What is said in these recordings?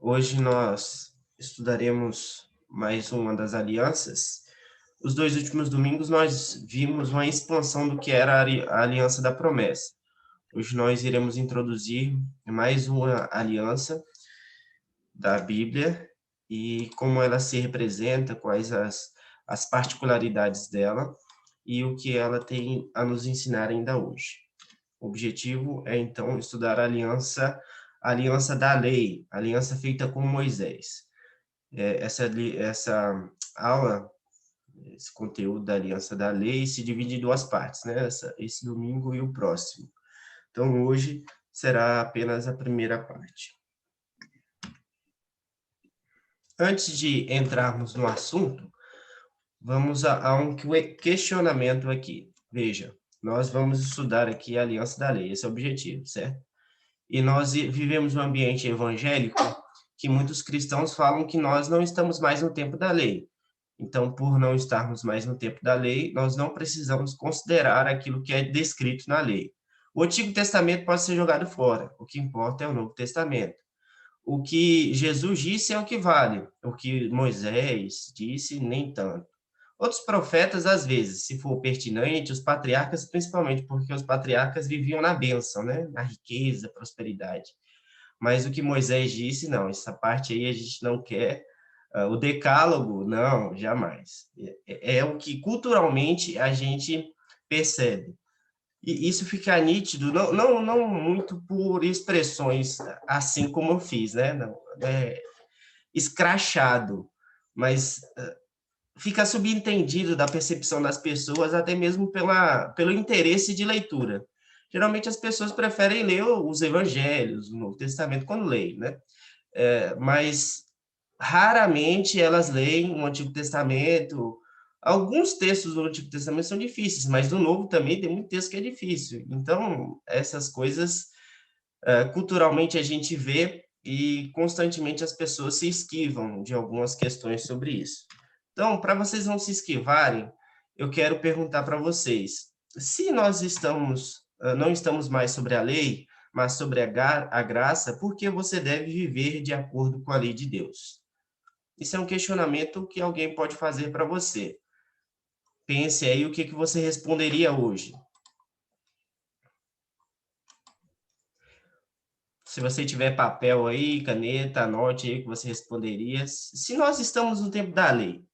Hoje nós estudaremos mais uma das alianças. Os 2 últimos domingos nós vimos uma expansão do que era a aliança da promessa. Hoje nós iremos introduzir mais uma aliança da Bíblia e como ela se representa, quais as particularidades dela e o que ela tem a nos ensinar ainda hoje. O objetivo é, então, estudar a aliança da lei, a aliança feita com Moisés. Essa aula, esse conteúdo da aliança da lei se divide em duas partes, né? Esse domingo e o próximo. Então, hoje será apenas a primeira parte. Antes de entrarmos no assunto, vamos a um questionamento aqui. Veja, nós vamos estudar aqui a aliança da lei, esse é o objetivo, certo? E nós vivemos um ambiente evangélico que muitos cristãos falam que nós não estamos mais no tempo da lei. Então, por não estarmos mais no tempo da lei, nós não precisamos considerar aquilo que é descrito na lei. O Antigo Testamento pode ser jogado fora, o que importa é o Novo Testamento. O que Jesus disse é o que vale, o que Moisés disse, nem tanto. Outros profetas, às vezes, se for pertinente, os patriarcas, principalmente, porque os patriarcas viviam na bênção, né? Na riqueza, prosperidade. Mas o que Moisés disse, não, essa parte aí a gente não quer. O decálogo, não, jamais. É o que culturalmente a gente percebe. E isso fica nítido, não muito por expressões assim como eu fiz, né? Não, escrachado, mas fica subentendido da percepção das pessoas, até mesmo pelo interesse de leitura. Geralmente as pessoas preferem ler os evangelhos, o Novo Testamento, quando leem, né? Mas raramente elas leem o Antigo Testamento. Alguns textos do Antigo Testamento são difíceis, mas do Novo também tem muito texto que é difícil. Então, essas coisas, culturalmente a gente vê e constantemente as pessoas se esquivam de algumas questões sobre isso. Então, para vocês não se esquivarem, eu quero perguntar para vocês, se nós não estamos mais sobre a lei, mas sobre a graça, por que você deve viver de acordo com a lei de Deus? Isso é um questionamento que alguém pode fazer para você. Pense aí o que você responderia hoje. Se você tiver papel aí, caneta, anote aí o que você responderia. Se nós estamos no tempo da lei,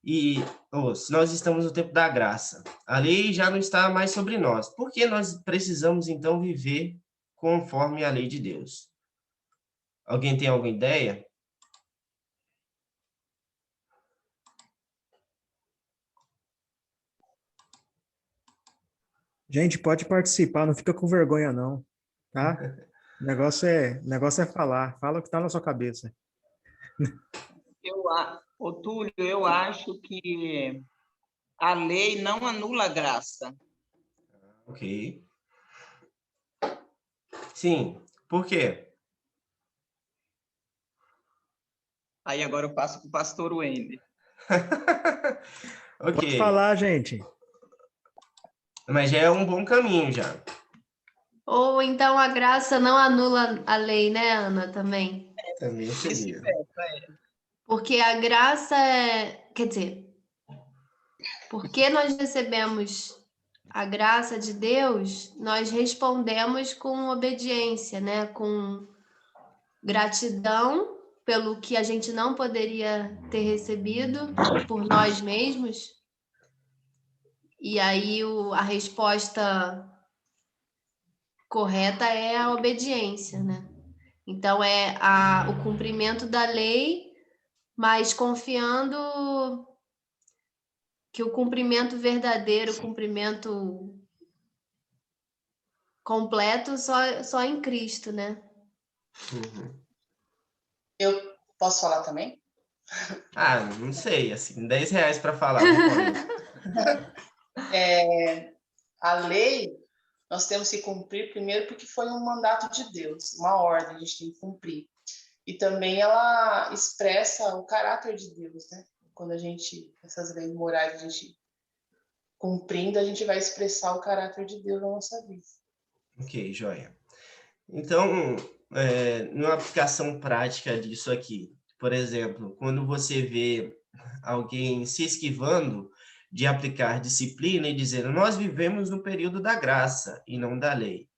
se nós estamos no tempo da graça, a lei já não está mais sobre nós. Por que nós precisamos, então, viver conforme a lei de Deus? Alguém tem alguma ideia? Gente, pode participar, não fica com vergonha não, tá? O negócio é falar, fala o que está na sua cabeça. Ô, Túlio, eu acho que a lei não anula a graça. Ok. Sim, por quê? Aí agora eu passo para o pastor Wender. Ok. Pode falar, gente. Mas já é um bom caminho já. Ou então a graça não anula a lei, né, Ana, também? Também seria. Porque a graça quer dizer, porque nós recebemos a graça de Deus, nós respondemos com obediência, né? Com gratidão pelo que a gente não poderia ter recebido por nós mesmos. E aí a resposta correta é a obediência, né? Então é o cumprimento da lei, mas confiando que o cumprimento verdadeiro, o cumprimento completo só em Cristo, né? Uhum. Eu posso falar também? Não sei, assim, R$10 para falar, não pode. A lei, nós temos que cumprir primeiro porque foi um mandato de Deus, uma ordem, a gente tem que cumprir. E também ela expressa o caráter de Deus, né? Quando essas leis morais, a gente cumprindo, a gente vai expressar o caráter de Deus na nossa vida. Ok, joia. Então, numa aplicação prática disso aqui. Por exemplo, quando você vê alguém se esquivando de aplicar disciplina e dizendo, nós vivemos no período da graça e não da lei.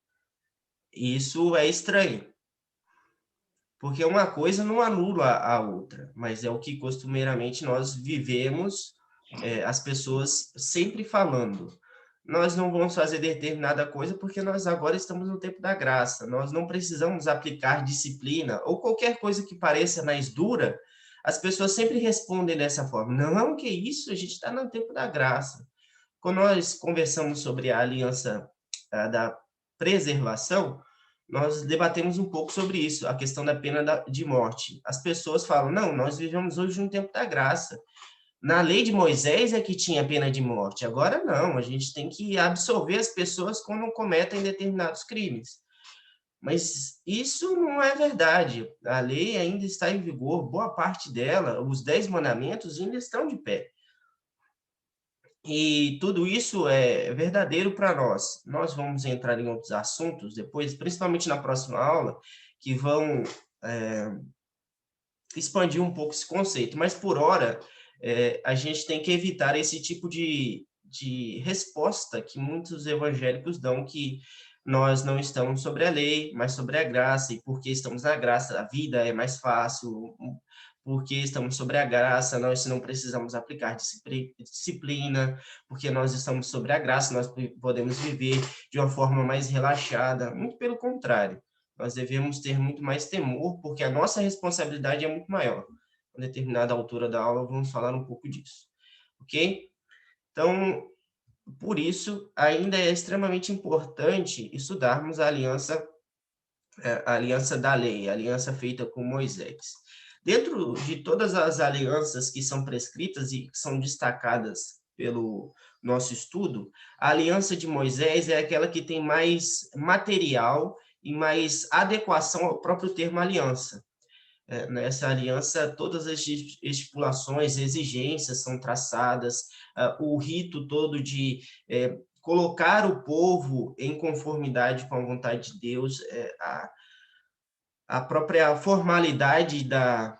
Isso é estranho, porque uma coisa não anula a outra, mas é o que costumeiramente nós vivemos, as pessoas sempre falando. Nós não vamos fazer determinada coisa porque nós agora estamos no tempo da graça. Nós não precisamos aplicar disciplina ou qualquer coisa que pareça mais dura. As pessoas sempre respondem dessa forma. Não, que isso? A gente está no tempo da graça. Quando nós conversamos sobre a aliança da preservação, nós debatemos um pouco sobre isso, a questão da pena de morte. As pessoas falam, não, nós vivemos hoje no tempo da graça. Na lei de Moisés é que tinha pena de morte, agora não, a gente tem que absolver as pessoas quando cometem determinados crimes. Mas isso não é verdade, a lei ainda está em vigor, boa parte dela, os 10 mandamentos ainda estão de pé. E tudo isso é verdadeiro para nós. Nós vamos entrar em outros assuntos depois, principalmente na próxima aula, que vão expandir um pouco esse conceito, mas por hora a gente tem que evitar esse tipo de resposta que muitos evangélicos dão, que nós não estamos sobre a lei, mas sobre a graça, e porque estamos na graça, a vida é mais fácil, porque estamos sobre a graça, nós não precisamos aplicar disciplina, porque nós estamos sobre a graça, nós podemos viver de uma forma mais relaxada, muito pelo contrário. Nós devemos ter muito mais temor, porque a nossa responsabilidade é muito maior. A determinada altura da aula, vamos falar um pouco disso. Ok? Então, por isso, ainda é extremamente importante estudarmos a aliança da lei, a aliança feita com Moisés. Dentro de todas as alianças que são prescritas e que são destacadas pelo nosso estudo, a aliança de Moisés é aquela que tem mais material e mais adequação ao próprio termo aliança. Nessa aliança, todas as estipulações, exigências são traçadas, o rito todo de colocar o povo em conformidade com a vontade de Deus, a própria formalidade da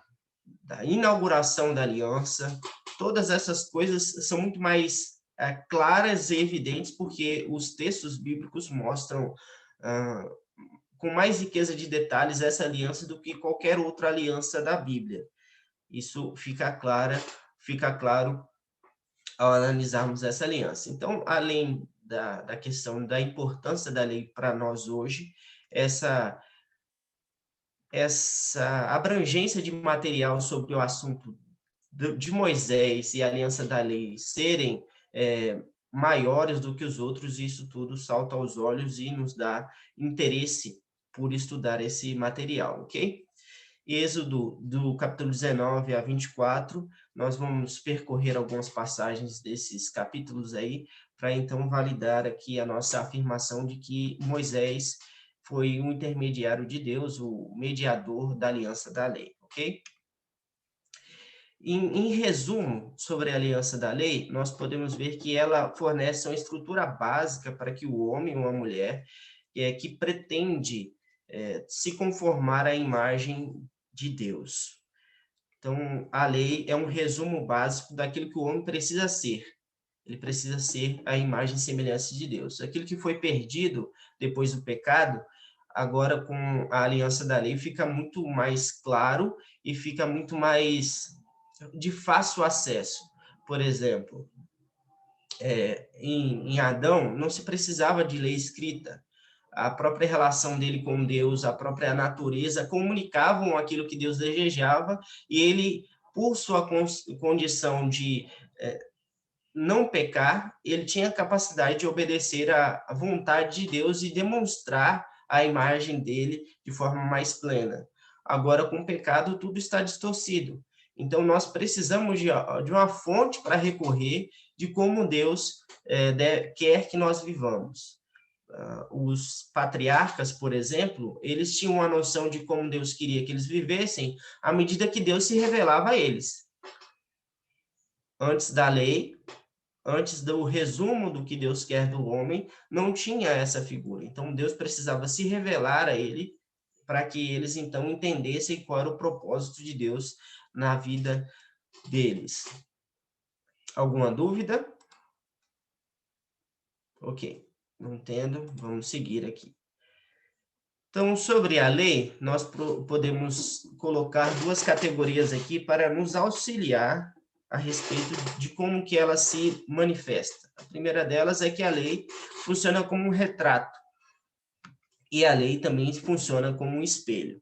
inauguração da aliança, todas essas coisas são muito mais claras e evidentes, porque os textos bíblicos mostram com mais riqueza de detalhes essa aliança do que qualquer outra aliança da Bíblia. Isso fica claro ao analisarmos essa aliança. Então, além da questão da importância da lei para nós hoje, essa abrangência de material sobre o assunto de Moisés e a aliança da lei serem maiores do que os outros, isso tudo salta aos olhos e nos dá interesse por estudar esse material, ok? Êxodo, do capítulo 19 a 24, nós vamos percorrer algumas passagens desses capítulos aí, para então validar aqui a nossa afirmação de que Moisés foi um intermediário de Deus, o mediador da aliança da lei, ok? Em resumo, sobre a aliança da lei, nós podemos ver que ela fornece uma estrutura básica para que o homem ou a mulher que pretende se conformar à imagem de Deus. Então, a lei é um resumo básico daquilo que o homem precisa ser. Ele precisa ser a imagem e semelhança de Deus. Aquilo que foi perdido depois do pecado, agora com a aliança da lei, fica muito mais claro e fica muito mais de fácil acesso. Por exemplo, em Adão, não se precisava de lei escrita. A própria relação dele com Deus, a própria natureza, comunicavam aquilo que Deus desejava, e ele, por sua condição de não pecar, ele tinha a capacidade de obedecer à vontade de Deus e demonstrar a imagem dele de forma mais plena. Agora, com o pecado, tudo está distorcido. Então, nós precisamos de uma fonte para recorrer de como Deus quer que nós vivamos. Os patriarcas, por exemplo, eles tinham uma noção de como Deus queria que eles vivessem à medida que Deus se revelava a eles. Antes da lei, antes do resumo do que Deus quer do homem, não tinha essa figura. Então, Deus precisava se revelar a ele para que eles, então, entendessem qual era o propósito de Deus na vida deles. Alguma dúvida? Ok, não entendo, vamos seguir aqui. Então, sobre a lei, nós podemos colocar duas categorias aqui para nos auxiliar a respeito de como que ela se manifesta. A primeira delas é que a lei funciona como um retrato, e a lei também funciona como um espelho.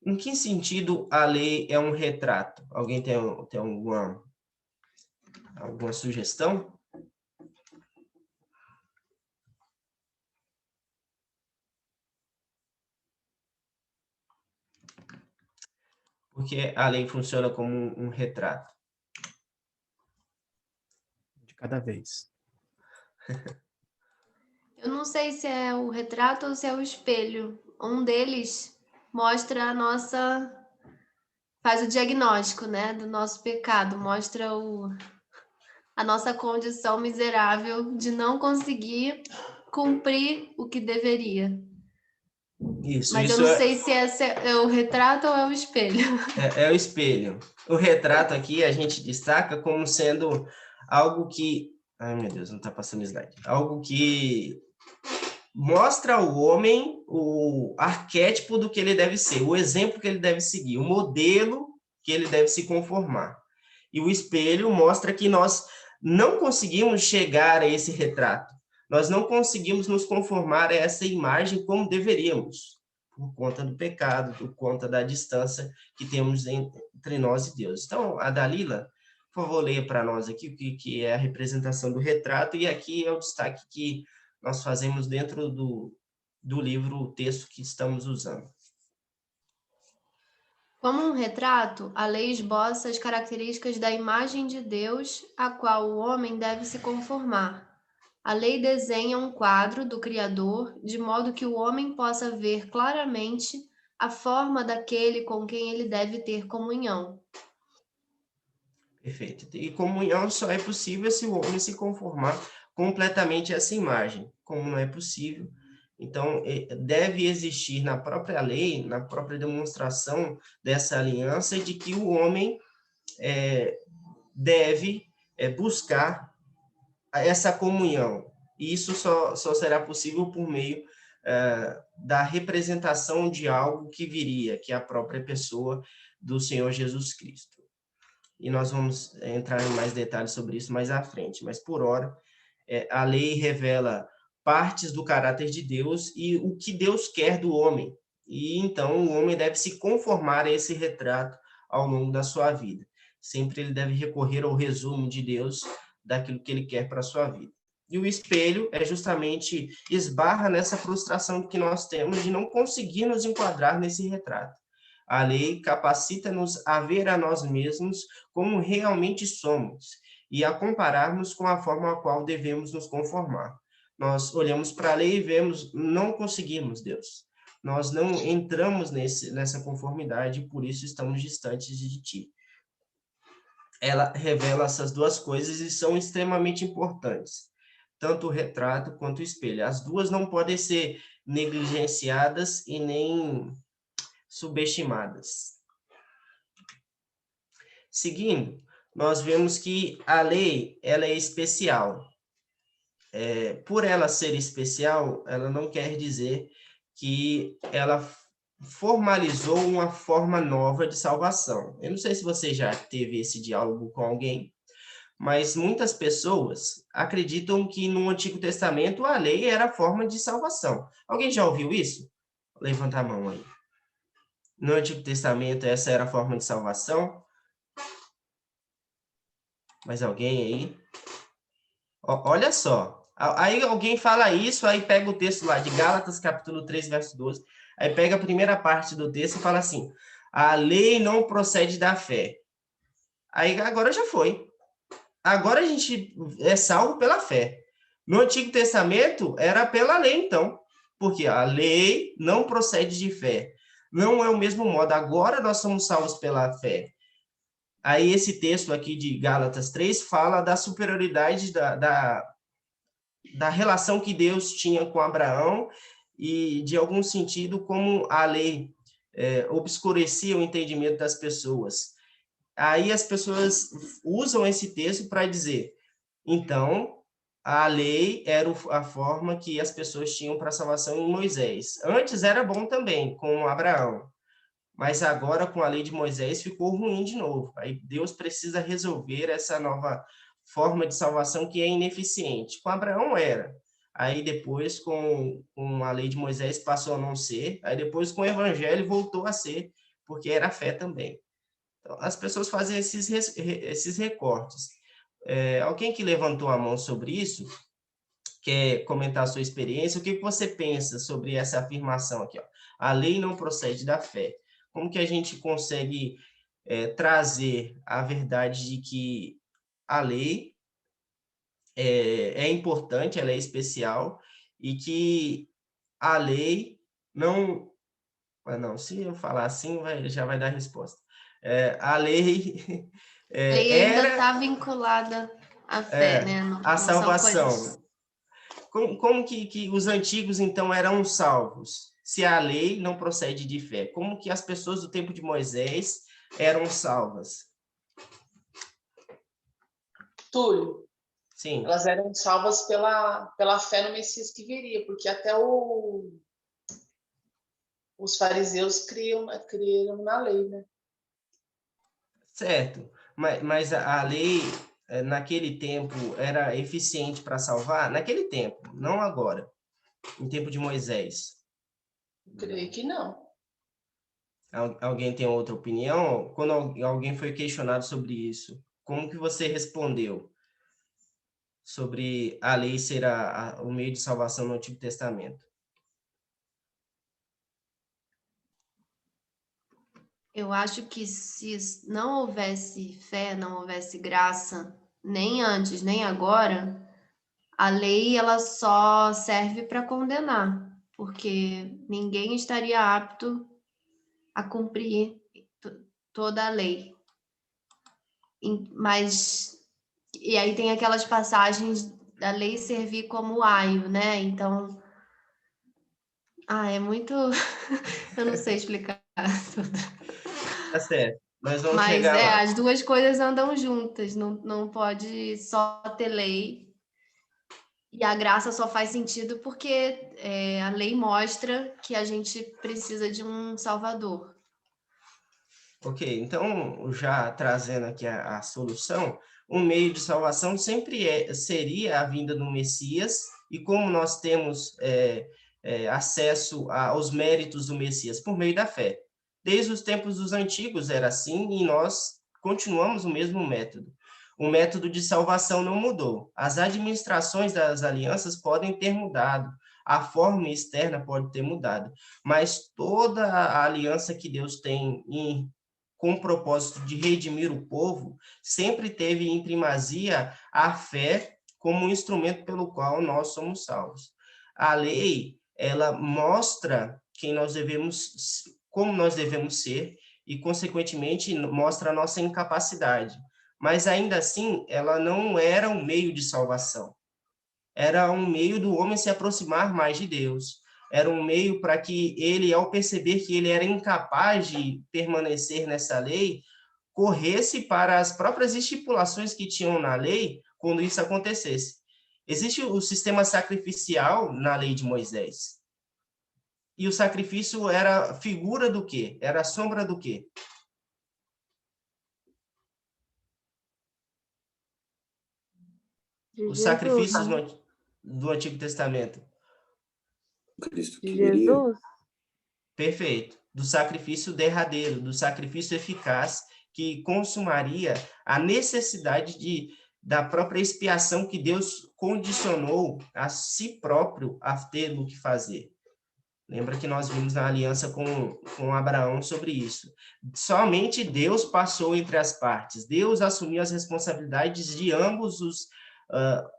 Em que sentido a lei é um retrato? Alguém tem alguma sugestão? Porque a lei funciona como um retrato. De cada vez. Eu não sei se é o retrato ou se é o espelho. Um deles mostra a nossa... faz o diagnóstico, né, do nosso pecado, mostra a nossa condição miserável de não conseguir cumprir o que deveria. Isso, Mas eu isso não sei se esse é o retrato ou é o espelho. é o espelho. O retrato aqui a gente destaca como sendo algo que... Ai, meu Deus, não está passando slide. Algo que mostra ao homem o arquétipo do que ele deve ser, o exemplo que ele deve seguir, o modelo que ele deve se conformar. E o espelho mostra que nós não conseguimos chegar a esse retrato. Nós não conseguimos nos conformar a essa imagem como deveríamos, por conta do pecado, por conta da distância que temos entre nós e Deus. Então, a Dalila, por favor, leia para nós aqui o que é a representação do retrato, e aqui é o destaque que nós fazemos dentro do livro, o texto que estamos usando. Como um retrato, a lei esboça as características da imagem de Deus, a qual o homem deve se conformar. A lei desenha um quadro do Criador, de modo que o homem possa ver claramente a forma daquele com quem ele deve ter comunhão. Perfeito. E comunhão só é possível se o homem se conformar completamente a essa imagem. Como não é possível, então deve existir na própria lei, na própria demonstração dessa aliança, de que o homem deve buscar essa comunhão. E isso só será possível por meio da representação de algo que viria, que é a própria pessoa do Senhor Jesus Cristo. E nós vamos entrar em mais detalhes sobre isso mais à frente. Mas, por hora, a lei revela partes do caráter de Deus e o que Deus quer do homem. E, então, o homem deve se conformar a esse retrato ao longo da sua vida. Sempre ele deve recorrer ao resumo de Deus daquilo que ele quer para a sua vida. E o espelho justamente esbarra nessa frustração que nós temos de não conseguir nos enquadrar nesse retrato. A lei capacita-nos a ver a nós mesmos como realmente somos e a compararmos com a forma a qual devemos nos conformar. Nós olhamos para a lei e vemos, não conseguimos, Deus. Nós não entramos nessa conformidade e por isso estamos distantes de Ti. Ela revela essas duas coisas e são extremamente importantes, tanto o retrato quanto o espelho. As duas não podem ser negligenciadas e nem subestimadas. Seguindo, nós vemos que a lei ela é especial. Por ela ser especial, ela não quer dizer que ela formalizou uma forma nova de salvação. Eu não sei se você já teve esse diálogo com alguém, mas muitas pessoas acreditam que no Antigo Testamento a lei era a forma de salvação. Alguém já ouviu isso? Levanta a mão aí. No Antigo Testamento essa era a forma de salvação? Mais alguém aí? Olha só. Aí alguém fala isso, aí pega o texto lá de Gálatas, capítulo 3, verso 12, aí pega a primeira parte do texto e fala assim, a lei não procede da fé. Aí agora já foi. Agora a gente é salvo pela fé. No Antigo Testamento era pela lei, então. Porque a lei não procede de fé. Não é o mesmo modo. Agora nós somos salvos pela fé. Aí esse texto aqui de Gálatas 3 fala da superioridade da relação que Deus tinha com Abraão e, de algum sentido, como a lei obscurecia o entendimento das pessoas. Aí as pessoas usam esse texto para dizer, então, a lei era a forma que as pessoas tinham para a salvação em Moisés. Antes era bom também, com Abraão, mas agora com a lei de Moisés ficou ruim de novo. Aí Deus precisa resolver essa nova forma de salvação que é ineficiente. Com Abraão era. Aí depois com a lei de Moisés passou a não ser. Aí depois com o evangelho voltou a ser, porque era fé também. Então, as pessoas fazem esses recortes. Alguém que levantou a mão sobre isso, quer comentar a sua experiência? O que você pensa sobre essa afirmação aqui? Ó? A lei não procede da fé. Como que a gente consegue trazer a verdade de que a lei é importante, ela é especial, e que a lei não... Não, se eu falar assim, já vai dar resposta. A lei Ele ainda era está vinculada à fé, né? Não, a não são salvação. coisas. Como que os antigos, então, eram salvos? Se a lei não procede de fé. Como que as pessoas do tempo de Moisés eram salvas? Túlio, Sim, elas eram salvas pela fé no Messias que viria, porque até os fariseus criam na lei, né? certo. Mas a lei, naquele tempo, era eficiente para salvar? Naquele tempo, não agora. Em tempo de Moisés. Creio que não. Alguém tem outra opinião? Quando alguém foi questionado sobre isso, como que você respondeu sobre a lei ser o meio de salvação no Antigo Testamento? Eu acho que se não houvesse fé, não houvesse graça, nem antes, nem agora, a lei ela só serve para condenar, porque ninguém estaria apto a cumprir toda a lei. Mas e aí tem aquelas passagens da lei servir como aio, né? Então, é muito eu não sei explicar tudo. Tá certo. Nós vamos Mas chegar lá. as duas coisas andam juntas, não pode só ter lei. E a graça só faz sentido porque a lei mostra que a gente precisa de um Salvador. Ok, então, já trazendo aqui a solução, o meio de salvação sempre seria a vinda do Messias, e como nós temos acesso aos méritos do Messias por meio da fé. Desde os tempos dos antigos era assim, e nós continuamos o mesmo método. O método de salvação não mudou. As administrações das alianças podem ter mudado, a forma externa pode ter mudado, mas toda a aliança que Deus tem com o propósito de redimir o povo, sempre teve em primazia a fé como um instrumento pelo qual nós somos salvos. A lei, ela mostra como nós devemos ser e, consequentemente, mostra a nossa incapacidade. Mas, ainda assim, ela não era um meio de salvação. Era um meio do homem se aproximar mais de Deus. Era um meio para que ele, ao perceber que ele era incapaz de permanecer nessa lei, corresse para as próprias estipulações que tinham na lei quando isso acontecesse. Existe o sistema sacrificial na lei de Moisés. E o sacrifício era figura do quê? Era sombra do quê? Os sacrifícios do Antigo Testamento. Cristo que viria. Perfeito. Do sacrifício derradeiro, do sacrifício eficaz, que consumaria a necessidade da própria expiação que Deus condicionou a si próprio a ter o que fazer. Lembra que nós vimos na aliança com Abraão sobre isso. Somente Deus passou entre as partes. Deus assumiu as responsabilidades de ambos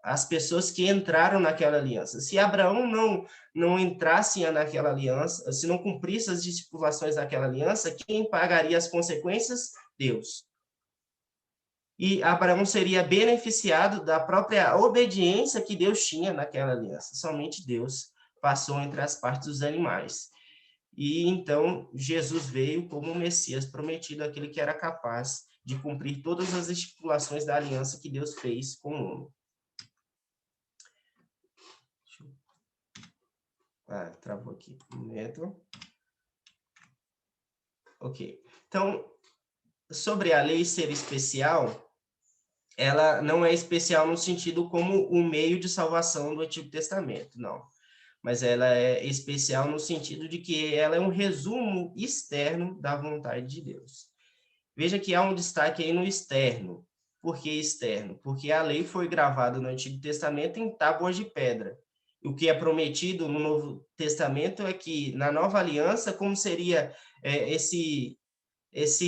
as pessoas que entraram naquela aliança. Se Abraão não entrasse naquela aliança, se não cumprisse as estipulações daquela aliança, quem pagaria as consequências? Deus. E Abraão seria beneficiado da própria obediência que Deus tinha naquela aliança. Somente Deus passou entre as partes dos animais. E então Jesus veio como o Messias prometido, aquele que era capaz de cumprir todas as estipulações da aliança que Deus fez com o homem. Travou aqui um momento. Ok. Então, sobre a lei ser especial, ela não é especial no sentido como o meio de salvação do Antigo Testamento, não. Mas ela é especial no sentido de que ela é um resumo externo da vontade de Deus. Veja que há um destaque aí no externo. Por que externo? Porque a lei foi gravada no Antigo Testamento em tábuas de pedra. O que é prometido no Novo Testamento é que, na Nova Aliança, como seria esse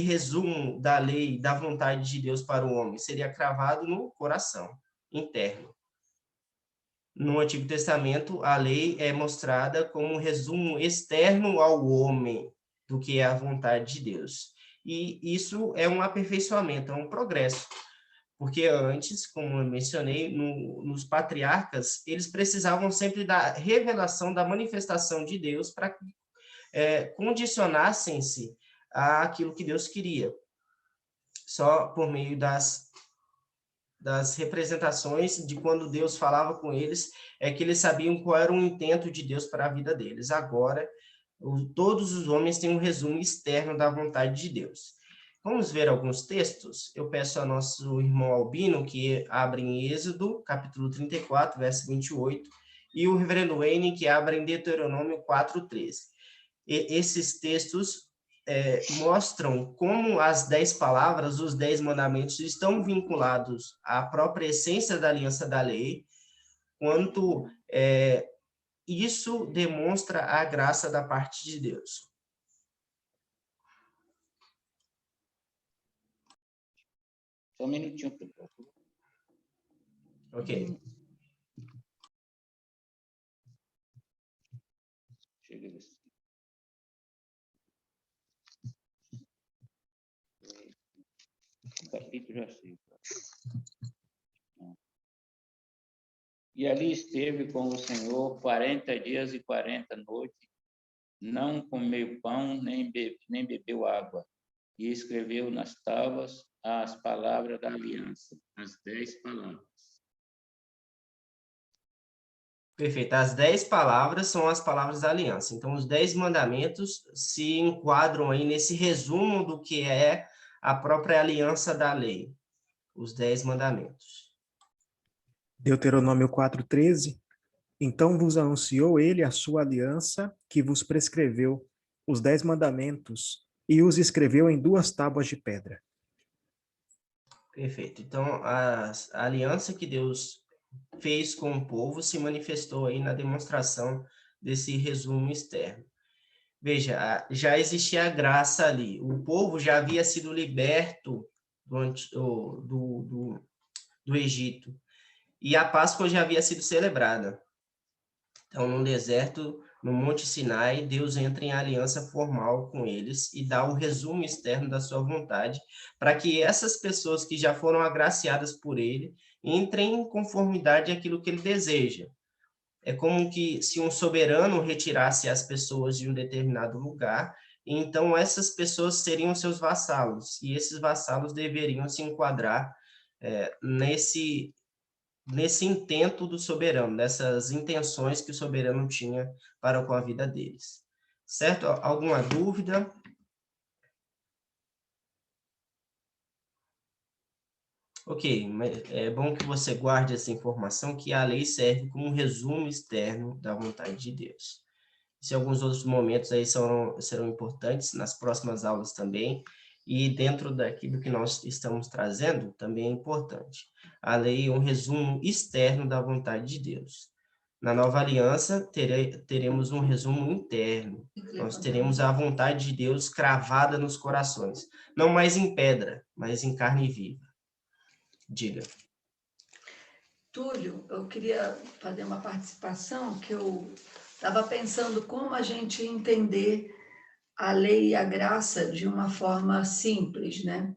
resumo da lei, da vontade de Deus para o homem? Seria cravado no coração interno. No Antigo Testamento, a lei é mostrada como um resumo externo ao homem do que é a vontade de Deus. E isso é um aperfeiçoamento, é um progresso. Porque antes, como eu mencionei, nos patriarcas, eles precisavam sempre da revelação, da manifestação de Deus para que condicionassem-se àquilo que Deus queria. Só por meio das representações de quando Deus falava com eles, é que eles sabiam qual era o intento de Deus para a vida deles. Agora, todos os homens têm um resumo externo da vontade de Deus. Vamos ver alguns textos? Eu peço a nosso irmão Albino que abra em Êxodo, capítulo 34, verso 28, e o reverendo Wayne que abra em Deuteronômio 4:13. Esses textos mostram como as 10 palavras, os 10 mandamentos, estão vinculados à própria essência da aliança da lei, quanto isso demonstra a graça da parte de Deus. Só um minutinho, por favor. Ok. Chega desse. Capítulo já sei. E ali esteve com o Senhor 40 dias e 40 noites, não comeu pão, nem bebeu água, e escreveu nas tábuas as palavras da aliança, as 10 palavras. Perfeito. As 10 palavras são as palavras da aliança. Então, os 10 mandamentos se enquadram aí nesse resumo do que é a própria aliança da lei. Os 10 mandamentos. Deuteronômio 4:13. Então vos anunciou ele a sua aliança, que vos prescreveu os 10 mandamentos, e os escreveu em 2 tábuas de pedra. Perfeito. Então, a aliança que Deus fez com o povo se manifestou aí na demonstração desse resumo externo. Veja, já existia a graça ali. O povo já havia sido liberto do Egito. E a Páscoa já havia sido celebrada. Então, no deserto, no Monte Sinai, Deus entra em aliança formal com eles e dá o resumo externo da sua vontade para que essas pessoas que já foram agraciadas por ele entrem em conformidade àquilo que ele deseja. É como que se um soberano retirasse as pessoas de um determinado lugar, então essas pessoas seriam seus vassalos, e esses vassalos deveriam se enquadrar nesse intento do soberano, nessas intenções que o soberano tinha para com a vida deles. Certo? Alguma dúvida? Ok, mas é bom que você guarde essa informação, que a lei serve como um resumo externo da vontade de Deus. Se alguns outros momentos aí serão importantes, nas próximas aulas também, e dentro daquilo que nós estamos trazendo, também é importante. A lei é um resumo externo da vontade de Deus. Na nova aliança, teremos um resumo interno. Nós teremos a vontade de Deus cravada nos corações. Não mais em pedra, mas em carne viva. Diga. Túlio, eu queria fazer uma participação que eu estava pensando como a gente entender a lei e a graça de uma forma simples, né?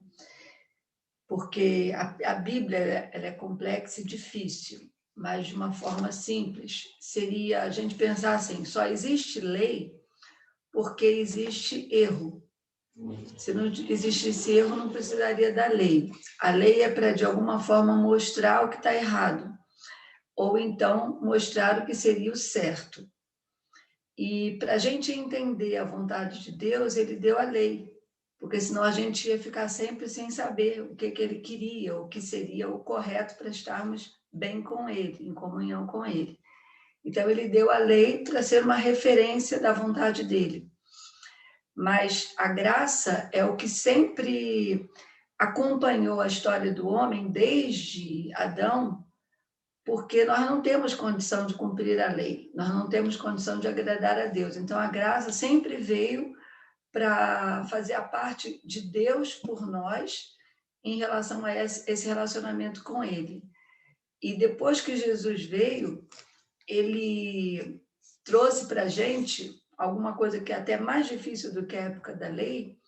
Porque a Bíblia ela é complexa e difícil, mas de uma forma simples. Seria a gente pensar assim, só existe lei porque existe erro. Se não existisse erro, não precisaria da lei. A lei é para, de alguma forma, mostrar o que está errado, ou então mostrar o que seria o certo. E para a gente entender a vontade de Deus, ele deu a lei, porque senão a gente ia ficar sempre sem saber o que ele queria, o que seria o correto para estarmos bem com ele, em comunhão com ele. Então, ele deu a lei para ser uma referência da vontade dele. Mas a graça é o que sempre acompanhou a história do homem desde Adão, porque nós não temos condição de cumprir a lei, nós não temos condição de agradar a Deus. Então, a graça sempre veio para fazer a parte de Deus por nós em relação a esse relacionamento com Ele. E depois que Jesus veio, Ele trouxe para a gente alguma coisa que é até mais difícil do que a época da lei,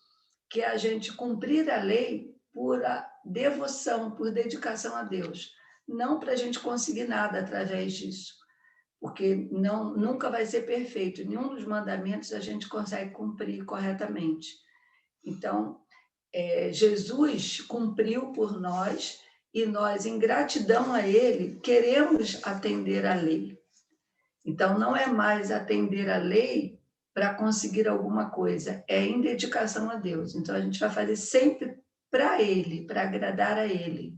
que é a gente cumprir a lei por devoção, por dedicação a Deus. Não para a gente conseguir nada através disso, porque nunca vai ser perfeito. Nenhum dos mandamentos a gente consegue cumprir corretamente. Então, Jesus cumpriu por nós e nós, em gratidão a Ele, queremos atender à lei. Então, não é mais atender à lei para conseguir alguma coisa, é em dedicação a Deus. Então, a gente vai fazer sempre para Ele, para agradar a Ele.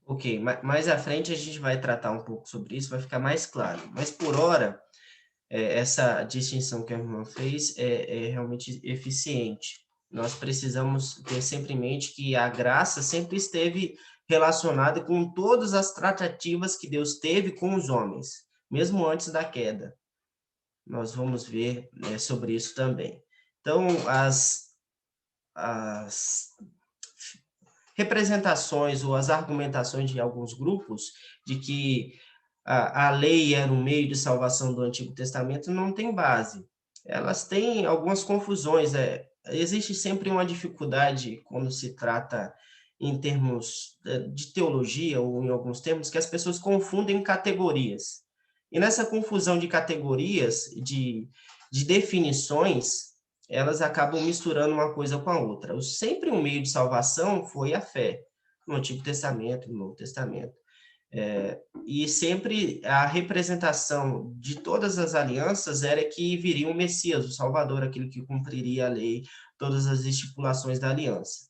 Ok, mais à frente a gente vai tratar um pouco sobre isso, vai ficar mais claro. Mas, por hora, essa distinção que a irmã fez é realmente eficiente. Nós precisamos ter sempre em mente que a graça sempre esteve relacionada com todas as tratativas que Deus teve com os homens, mesmo antes da queda. Nós vamos ver sobre isso também. Então, as representações ou as argumentações de alguns grupos de que a lei era um meio de salvação do Antigo Testamento não tem base. Elas têm algumas confusões. Existe sempre uma dificuldade quando se trata em termos de teologia ou em alguns termos que as pessoas confundem categorias. E nessa confusão de categorias, de definições, elas acabam misturando uma coisa com a outra. Sempre um meio de salvação foi a fé, no Antigo Testamento, no Novo Testamento. E sempre a representação de todas as alianças era que viria o Messias, o Salvador, aquele que cumpriria a lei, todas as estipulações da aliança.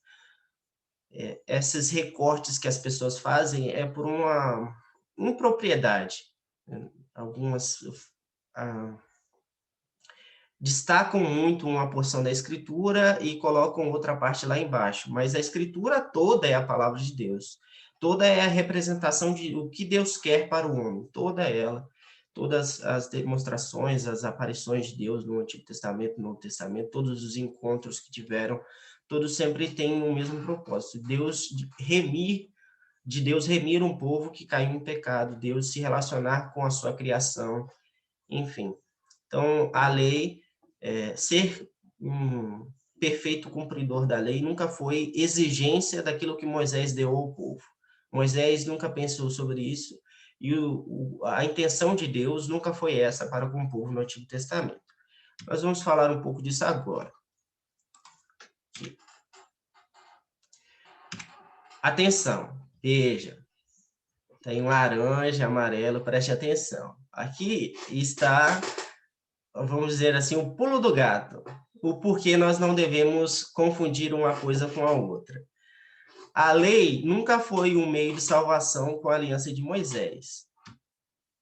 Esses recortes que as pessoas fazem é por uma impropriedade. Algumas destacam muito uma porção da Escritura e colocam outra parte lá embaixo, mas a Escritura toda é a palavra de Deus. Toda é a representação de o que Deus quer para o homem, toda ela, todas as demonstrações, as aparições de Deus no Antigo Testamento, no Novo Testamento, todos os encontros que tiveram, todos sempre têm o mesmo propósito, de Deus remir um povo que caiu em pecado, Deus se relacionar com a sua criação, enfim. Então, a lei, ser um perfeito cumpridor da lei nunca foi exigência daquilo que Moisés deu ao povo. Moisés nunca pensou sobre isso, e a intenção de Deus nunca foi essa para com o povo no Antigo Testamento. Nós vamos falar um pouco disso agora. Aqui. Atenção, veja, tem laranja, amarelo, preste atenção. Aqui está, vamos dizer assim, o pulo do gato, o porquê nós não devemos confundir uma coisa com a outra. A lei nunca foi um meio de salvação com a aliança de Moisés.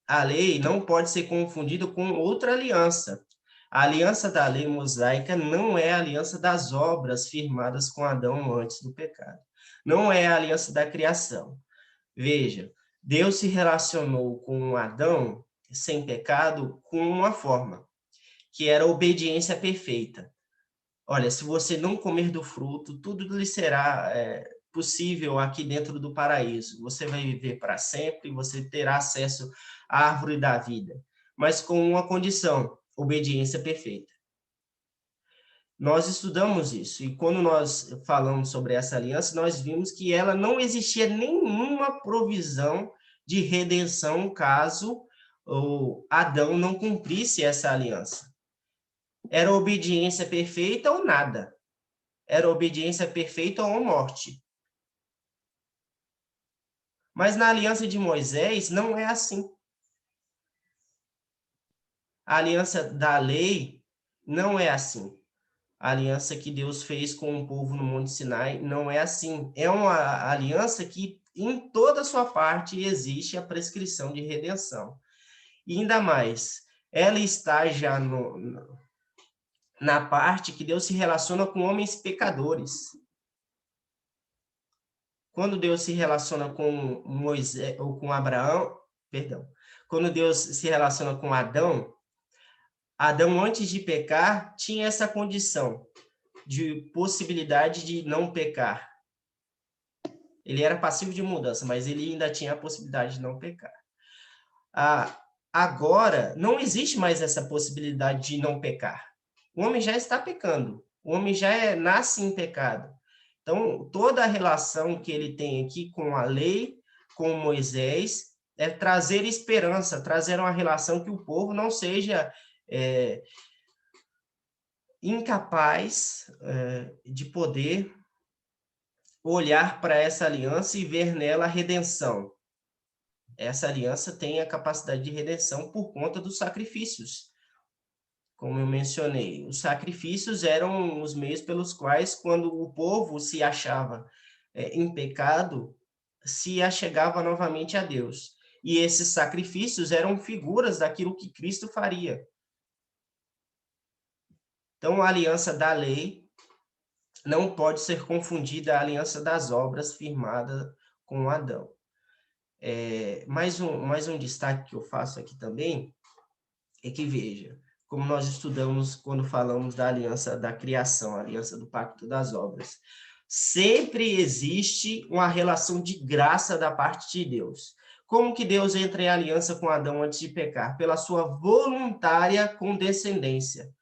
A lei não pode ser confundida com outra aliança. A aliança da lei mosaica não é a aliança das obras firmadas com Adão antes do pecado. Não é a aliança da criação. Veja, Deus se relacionou com Adão, sem pecado, com uma forma, que era a obediência perfeita. Olha, se você não comer do fruto, tudo lhe será possível aqui dentro do paraíso. Você vai viver para sempre, você terá acesso à árvore da vida, mas com uma condição, obediência perfeita. Nós estudamos isso, e quando nós falamos sobre essa aliança, nós vimos que ela não existia nenhuma provisão de redenção caso o Adão não cumprisse essa aliança. Era obediência perfeita ou nada. Era obediência perfeita ou morte. Mas na aliança de Moisés não é assim. A aliança da lei não é assim. A aliança que Deus fez com o povo no Monte Sinai não é assim. É uma aliança que, em toda a sua parte, existe a prescrição de redenção. E ainda mais, ela está já na parte que Deus se relaciona com homens pecadores. Quando Deus se relaciona com Moisés, ou com Abraão, perdão, quando Deus se relaciona com Adão, Adão, antes de pecar, tinha essa condição de possibilidade de não pecar. Ele era passivo de mudança, mas ele ainda tinha a possibilidade de não pecar. Agora, não existe mais essa possibilidade de não pecar. O homem já está pecando. O homem já nasce em pecado. Então, toda a relação que ele tem aqui com a lei, com Moisés, é trazer esperança, trazer uma relação que o povo não seja incapaz de poder olhar para essa aliança e ver nela a redenção. Essa aliança tem a capacidade de redenção por conta dos sacrifícios. Como eu mencionei, os sacrifícios eram os meios pelos quais, quando o povo se achava em pecado, se achegava novamente a Deus. E esses sacrifícios eram figuras daquilo que Cristo faria. Então, a aliança da lei não pode ser confundida à aliança das obras firmada com Adão. Mais um destaque que eu faço aqui também é que, veja, como nós estudamos quando falamos da aliança da criação, a aliança do pacto das obras, sempre existe uma relação de graça da parte de Deus. Como que Deus entra em aliança com Adão antes de pecar? Pela sua voluntária condescendência.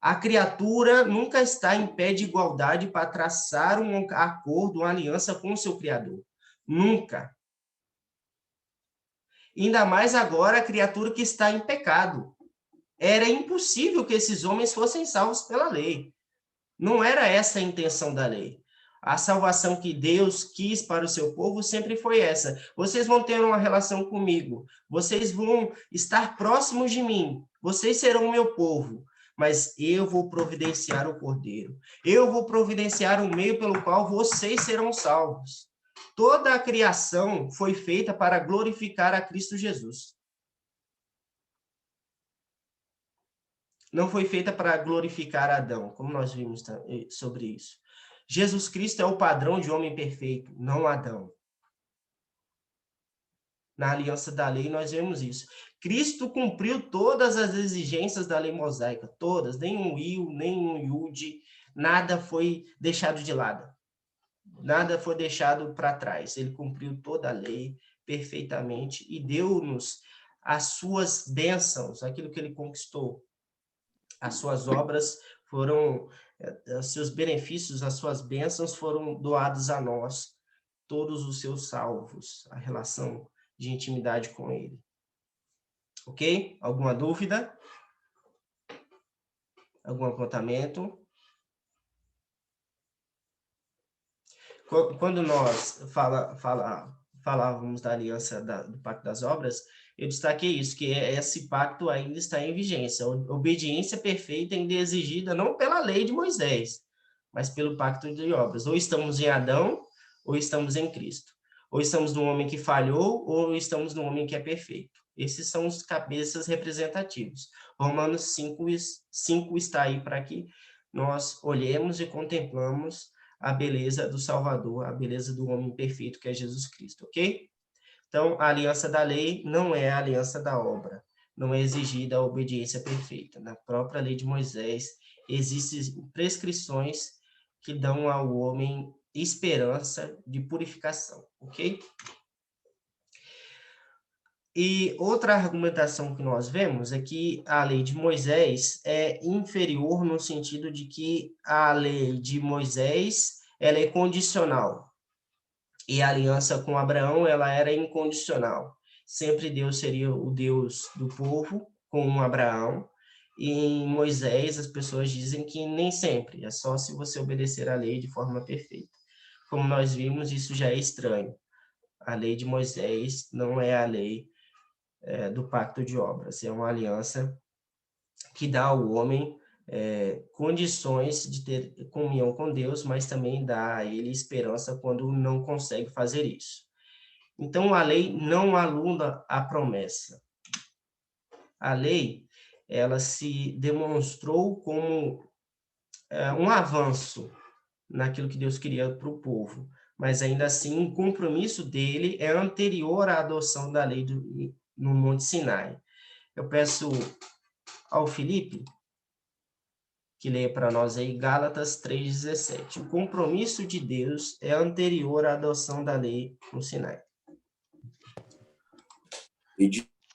A criatura nunca está em pé de igualdade para traçar um acordo, uma aliança com o seu Criador. Nunca. Ainda mais agora a criatura que está em pecado. Era impossível que esses homens fossem salvos pela lei. Não era essa a intenção da lei. A salvação que Deus quis para o seu povo sempre foi essa. Vocês vão ter uma relação comigo. Vocês vão estar próximos de mim. Vocês serão o meu povo. Mas eu vou providenciar o Cordeiro. Eu vou providenciar o meio pelo qual vocês serão salvos. Toda a criação foi feita para glorificar a Cristo Jesus. Não foi feita para glorificar Adão, como nós vimos sobre isso. Jesus Cristo é o padrão de homem perfeito, não Adão. Na aliança da lei, nós vemos isso. Cristo cumpriu todas as exigências da lei mosaica, todas, nem um iu, nem um iude, nada foi deixado de lado. Nada foi deixado para trás. Ele cumpriu toda a lei perfeitamente e deu-nos as suas bênçãos, aquilo que ele conquistou. As suas obras foram, os seus benefícios, as suas bênçãos foram doados a nós, todos os seus salvos, a relação de intimidade com ele. Ok? Alguma dúvida? Algum apontamento? Quando nós falávamos da aliança do Pacto das Obras, eu destaquei isso, que esse pacto ainda está em vigência. A obediência perfeita ainda é exigida não pela lei de Moisés, mas pelo pacto de obras. Ou estamos em Adão, ou estamos em Cristo. Ou estamos no homem que falhou, ou estamos no homem que é perfeito. Esses são os cabeças representativos. Romanos 5 está aí para que nós olhemos e contemplamos a beleza do Salvador, a beleza do homem perfeito que é Jesus Cristo, ok? Então, a aliança da lei não é a aliança da obra, não é exigida a obediência perfeita. Na própria lei de Moisés, existem prescrições que dão ao homem esperança de purificação, ok? E outra argumentação que nós vemos é que a lei de Moisés é inferior no sentido de que a lei de Moisés ela é condicional e a aliança com Abraão ela era incondicional. Sempre Deus seria o Deus do povo com Abraão, e em Moisés as pessoas dizem que nem sempre, é só se você obedecer à lei de forma perfeita. Como nós vimos, isso já é estranho. A lei de Moisés não é a lei do pacto de obras, é uma aliança que dá ao homem condições de ter comunhão com Deus, mas também dá a ele esperança quando não consegue fazer isso. Então, a lei não anula a promessa. A lei, ela se demonstrou como um avanço naquilo que Deus queria para o povo, mas ainda assim o compromisso dele é anterior à adoção da lei no Monte Sinai. Eu peço ao Felipe que leia para nós aí Gálatas 3,17. O compromisso de Deus é anterior à adoção da lei no Sinai. E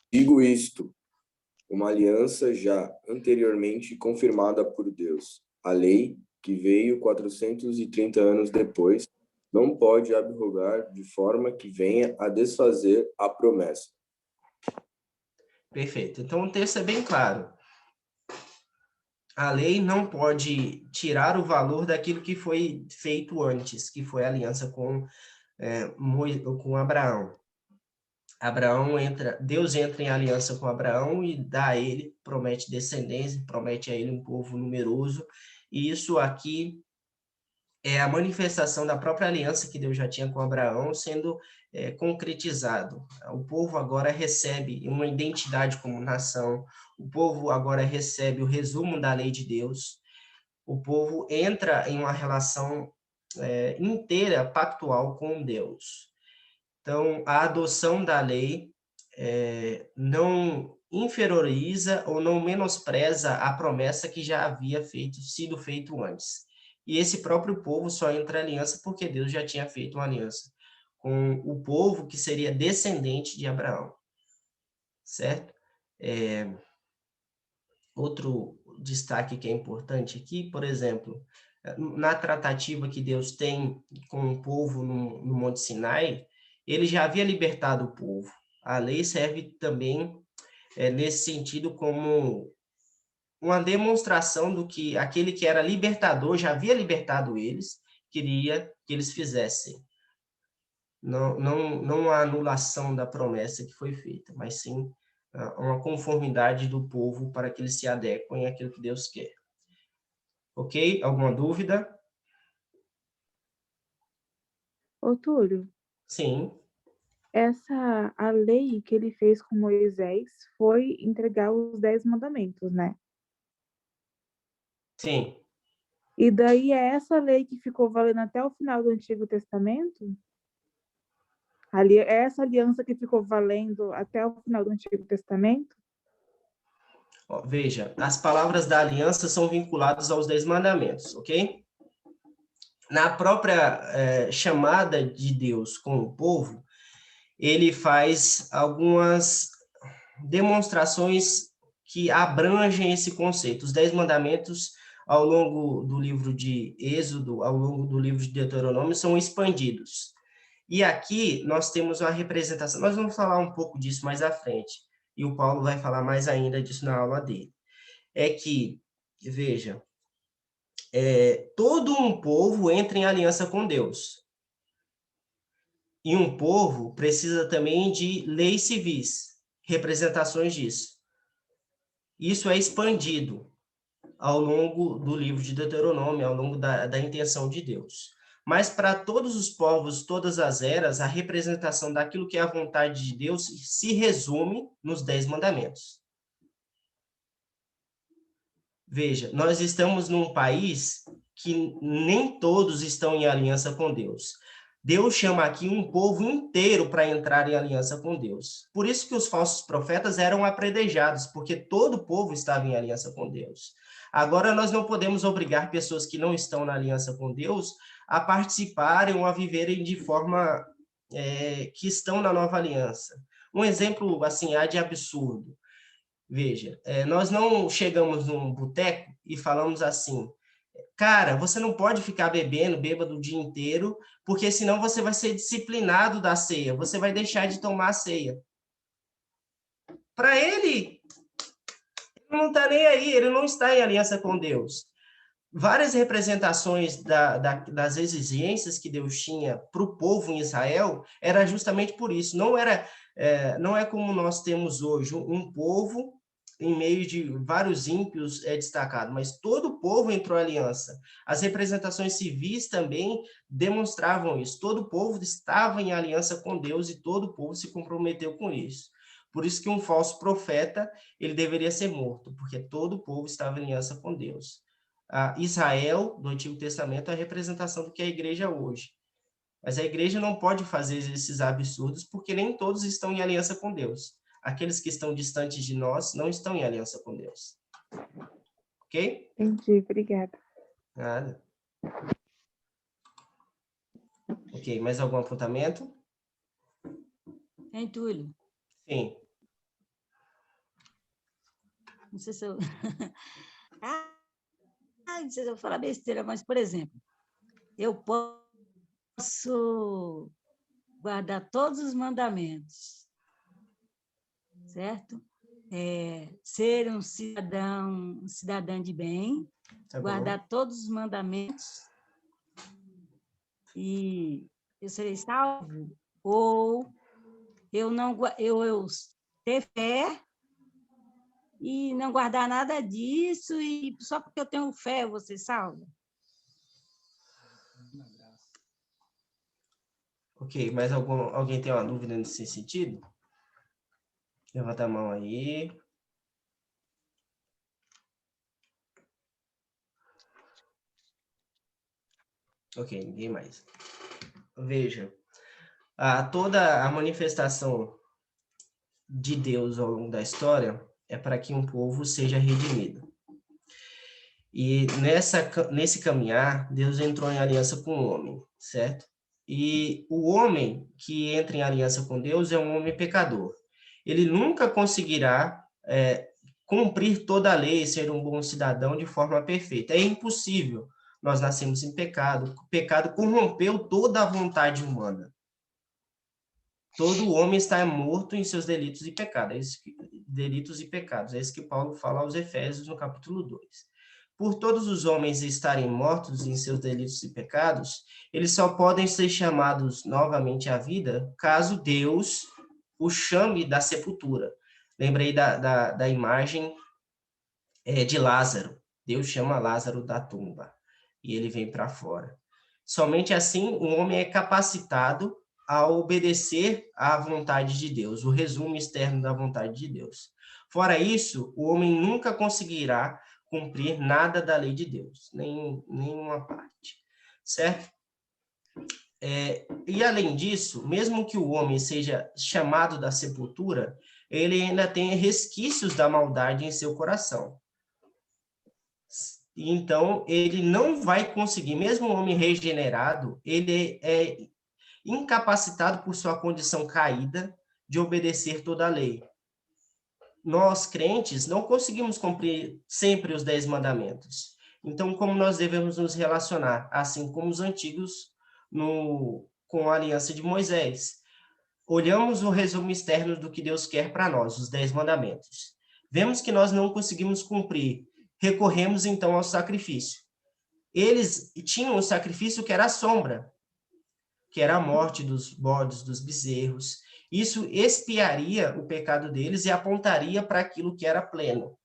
digo isto, uma aliança já anteriormente confirmada por Deus. A lei, que veio 430 anos depois, não pode abrogar de forma que venha a desfazer a promessa. Perfeito. Então, o texto é bem claro. A lei não pode tirar o valor daquilo que foi feito antes, que foi a aliança com Abraão. Deus entra em aliança com Abraão e dá a ele, promete descendência, promete a ele um povo numeroso, e isso aqui é a manifestação da própria aliança que Deus já tinha com Abraão sendo concretizado. O povo agora recebe uma identidade como nação, o povo agora recebe o resumo da lei de Deus, o povo entra em uma relação inteira, pactual com Deus. Então, a adoção da lei não inferioriza ou não menospreza a promessa que já havia sido feito antes. E esse próprio povo só entra em aliança porque Deus já tinha feito uma aliança com o povo que seria descendente de Abraão. Certo? Outro destaque que é importante aqui, por exemplo, na tratativa que Deus tem com o povo no Monte Sinai, ele já havia libertado o povo. A lei serve também nesse sentido como uma demonstração do que aquele que era libertador já havia libertado eles, queria que eles fizessem. Não a anulação da promessa que foi feita, mas sim uma conformidade do povo para que eles se adequem àquilo que Deus quer. Ok? Alguma dúvida? Ô, Túlio, Sim. a lei que ele fez com Moisés foi entregar os 10 mandamentos, né? Sim. E daí é essa lei que ficou valendo até o final do Antigo Testamento? É essa aliança que ficou valendo até o final do Antigo Testamento? Veja, as palavras da aliança são vinculadas aos 10 mandamentos, ok? Na própria chamada de Deus com o povo, ele faz algumas demonstrações que abrangem esse conceito. Os 10 mandamentos, ao longo do livro de Êxodo, ao longo do livro de Deuteronômio, são expandidos. E aqui nós temos uma representação, nós vamos falar um pouco disso mais à frente, e o Paulo vai falar mais ainda disso na aula dele. É que, veja, todo um povo entra em aliança com Deus. E um povo precisa também de leis civis, representações disso. Isso é expandido ao longo do livro de Deuteronômio, ao longo da intenção de Deus. Mas para todos os povos, todas as eras, a representação daquilo que é a vontade de Deus se resume nos 10 mandamentos. Veja, nós estamos num país que nem todos estão em aliança com Deus. Deus chama aqui um povo inteiro para entrar em aliança com Deus. Por isso que os falsos profetas eram apredejados, porque todo o povo estava em aliança com Deus. Agora, nós não podemos obrigar pessoas que não estão na aliança com Deus a participarem ou a viverem de forma que estão na nova aliança. Um exemplo, assim, de absurdo. Veja, nós não chegamos num boteco e falamos assim, cara, você não pode ficar bêbado o dia inteiro, porque senão você vai ser disciplinado da ceia, você vai deixar de tomar a ceia. Para ele não está nem aí, ele não está em aliança com Deus. Várias representações das exigências que Deus tinha para o povo em Israel era justamente por isso. Não é como nós temos hoje um povo em meio de vários ímpios destacado, mas todo o povo entrou em aliança. As representações civis também demonstravam isso. Todo o povo estava em aliança com Deus e todo o povo se comprometeu com isso. Por isso que um falso profeta, ele deveria ser morto, porque todo o povo estava em aliança com Deus. Israel, do Antigo Testamento, é a representação do que é a igreja hoje. Mas a igreja não pode fazer esses absurdos, porque nem todos estão em aliança com Deus. Aqueles que estão distantes de nós não estão em aliança com Deus. Ok? Entendi, obrigada. Nada. Ok, mais algum apontamento? Hein, Túlio? Sim. Não sei se eu... não sei se eu vou falar besteira, mas, por exemplo, eu posso guardar todos os mandamentos, certo? Ser um cidadão de bem, guardar todos os mandamentos e eu serei salvo, ou eu ter fé e não guardar nada disso, e só porque eu tenho fé eu vou ser salvo? Ok, mas alguém tem uma dúvida nesse sentido? Levanta a mão aí. Ok, ninguém mais. Veja, toda a manifestação de Deus ao longo da história é para que um povo seja redimido. E nesse caminhar, Deus entrou em aliança com o homem, certo? E o homem que entra em aliança com Deus é um homem pecador. Ele nunca conseguirá cumprir toda a lei, ser um bom cidadão de forma perfeita. É impossível. Nós nascemos em pecado. O pecado corrompeu toda a vontade humana. Todo homem está morto em seus delitos e pecados. É isso que Paulo fala aos Efésios no capítulo 2. Por todos os homens estarem mortos em seus delitos e pecados, eles só podem ser chamados novamente à vida caso Deus o chame da sepultura. Lembrei da imagem de Lázaro. Deus chama Lázaro da tumba e ele vem para fora. Somente assim o homem é capacitado a obedecer à vontade de Deus, o resumo externo da vontade de Deus. Fora isso, o homem nunca conseguirá cumprir nada da lei de Deus, nenhuma parte, certo? E além disso, mesmo que o homem seja chamado da sepultura, ele ainda tem resquícios da maldade em seu coração. Então, ele não vai conseguir, mesmo o homem regenerado, ele é incapacitado por sua condição caída de obedecer toda a lei. Nós, crentes, não conseguimos cumprir sempre os 10 mandamentos. Então, como nós devemos nos relacionar? Assim como os antigos com a aliança de Moisés. Olhamos o resumo externo do que Deus quer para nós, os 10 mandamentos. Vemos que nós não conseguimos cumprir. Recorremos, então, ao sacrifício. Eles tinham um sacrifício que era a sombra, que era a morte dos bodes, dos bezerros. Isso expiaria o pecado deles e apontaria para aquilo que era pleno.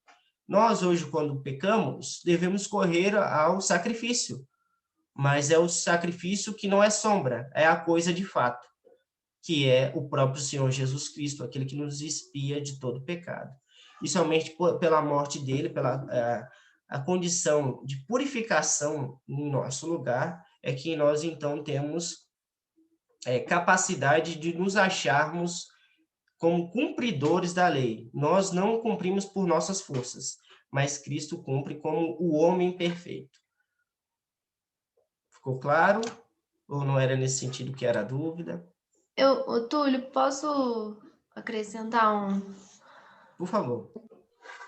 Nós, hoje, quando pecamos, devemos correr ao sacrifício, mas é o sacrifício que não é sombra, é a coisa de fato, que é o próprio Senhor Jesus Cristo, aquele que nos expia de todo pecado. E somente pela morte dele, pela a condição de purificação em nosso lugar, é que nós, então, temos capacidade de nos acharmos como cumpridores da lei. Nós não cumprimos por nossas forças, mas Cristo cumpre como o homem perfeito. Ficou claro? Ou não era nesse sentido que era a dúvida? Túlio, posso acrescentar Por favor.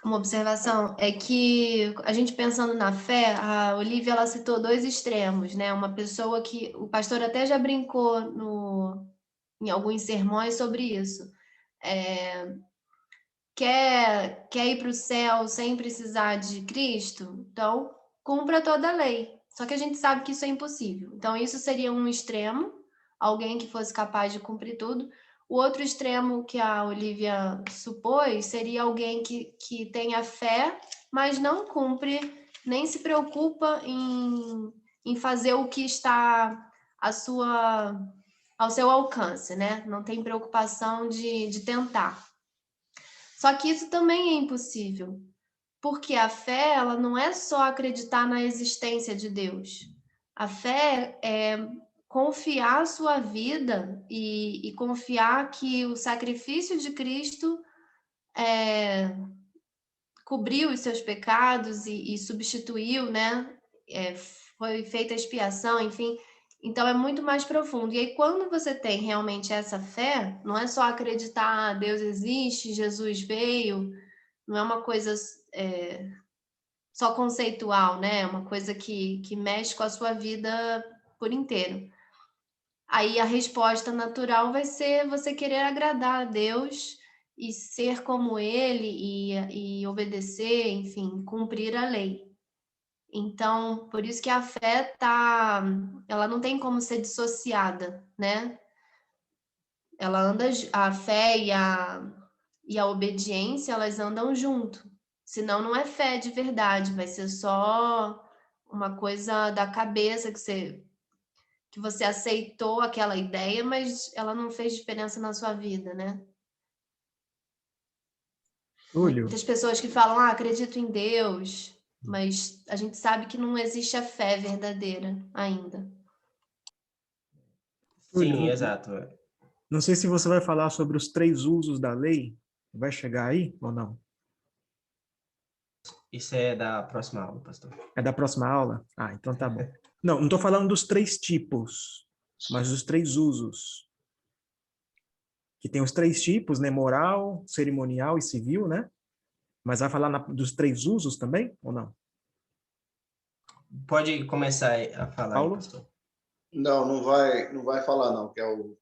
uma observação? É que a gente pensando na fé, a Olivia ela citou dois extremos, né? Uma pessoa que o pastor até já brincou em alguns sermões sobre isso. Quer ir para o céu sem precisar de Cristo? Então, cumpra toda a lei. Só que a gente sabe que isso é impossível. Então, isso seria um extremo, alguém que fosse capaz de cumprir tudo. O outro extremo que a Olivia supôs seria alguém que tenha fé, mas não cumpre, nem se preocupa em fazer o que está ao seu alcance, né? Não tem preocupação de tentar. Só que isso também é impossível, porque a fé, ela não é só acreditar na existência de Deus. A fé é confiar a sua vida e confiar que o sacrifício de Cristo cobriu os seus pecados e substituiu, né? Foi feita a expiação, enfim. Então é muito mais profundo. E aí, quando você tem realmente essa fé, não é só acreditar, Deus existe, Jesus veio, não é uma coisa só conceitual, né? É uma coisa que mexe com a sua vida por inteiro. Aí a resposta natural vai ser você querer agradar a Deus e ser como Ele e obedecer, enfim, cumprir a lei. Então, por isso que a fé ela não tem como ser dissociada, né? A fé e a obediência, elas andam junto. Senão não é fé de verdade, vai ser só uma coisa da cabeça que você aceitou aquela ideia, mas ela não fez diferença na sua vida, né? Túlio, Muitas pessoas que falam, acredito em Deus, mas a gente sabe que não existe a fé verdadeira ainda. Túlio, Sim, exato. não sei se você vai falar sobre os 3 usos da lei. Vai chegar aí ou não? Isso é da próxima aula, pastor. É da próxima aula? Ah, então tá bom. Não estou falando dos 3 tipos, mas dos 3 usos. Que tem os 3 tipos, né? Moral, cerimonial e civil, né? Mas vai falar dos 3 usos também, ou não? Pode começar a falar aí, Paulo? pastor. Não, não vai falar não, que é o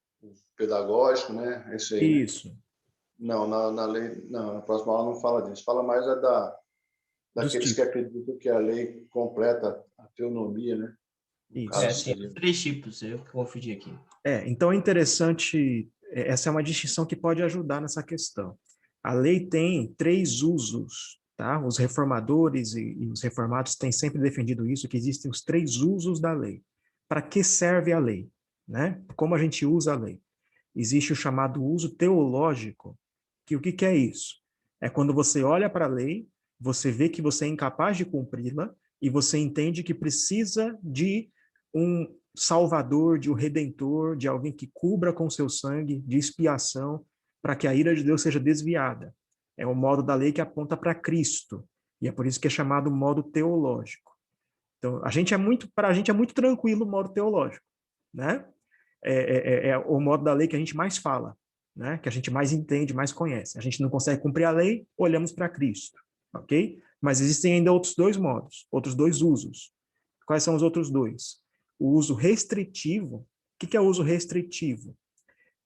pedagógico, né? É isso aí, né? Isso. Não, na lei, não, na próxima aula não fala disso. Fala mais daqueles que acreditam que a lei completa a teonomia, né? No Isso. caso, Sim, seria. 3 tipos, eu confundi aqui. Então é interessante, essa é uma distinção que pode ajudar nessa questão. A lei tem 3 usos, tá? Os reformadores e os reformados têm sempre defendido isso, que existem os 3 usos da lei. Para que serve a lei, né? Como a gente usa a lei? Existe o chamado uso teológico, que o que é isso? É quando você olha para a lei, você vê que você é incapaz de cumpri-la e você entende que precisa de um salvador, de um redentor, de alguém que cubra com seu sangue, de expiação, para que a ira de Deus seja desviada. É o modo da lei que aponta para Cristo, e é por isso que é chamado modo teológico. Então, para a gente é muito tranquilo o modo teológico, né? É o modo da lei que a gente mais fala, né? Que a gente mais entende, mais conhece. A gente não consegue cumprir a lei, olhamos para Cristo, ok? Mas existem ainda outros 2 modos, outros 2 usos. Quais são os outros 2? O uso restritivo. O que é o uso restritivo?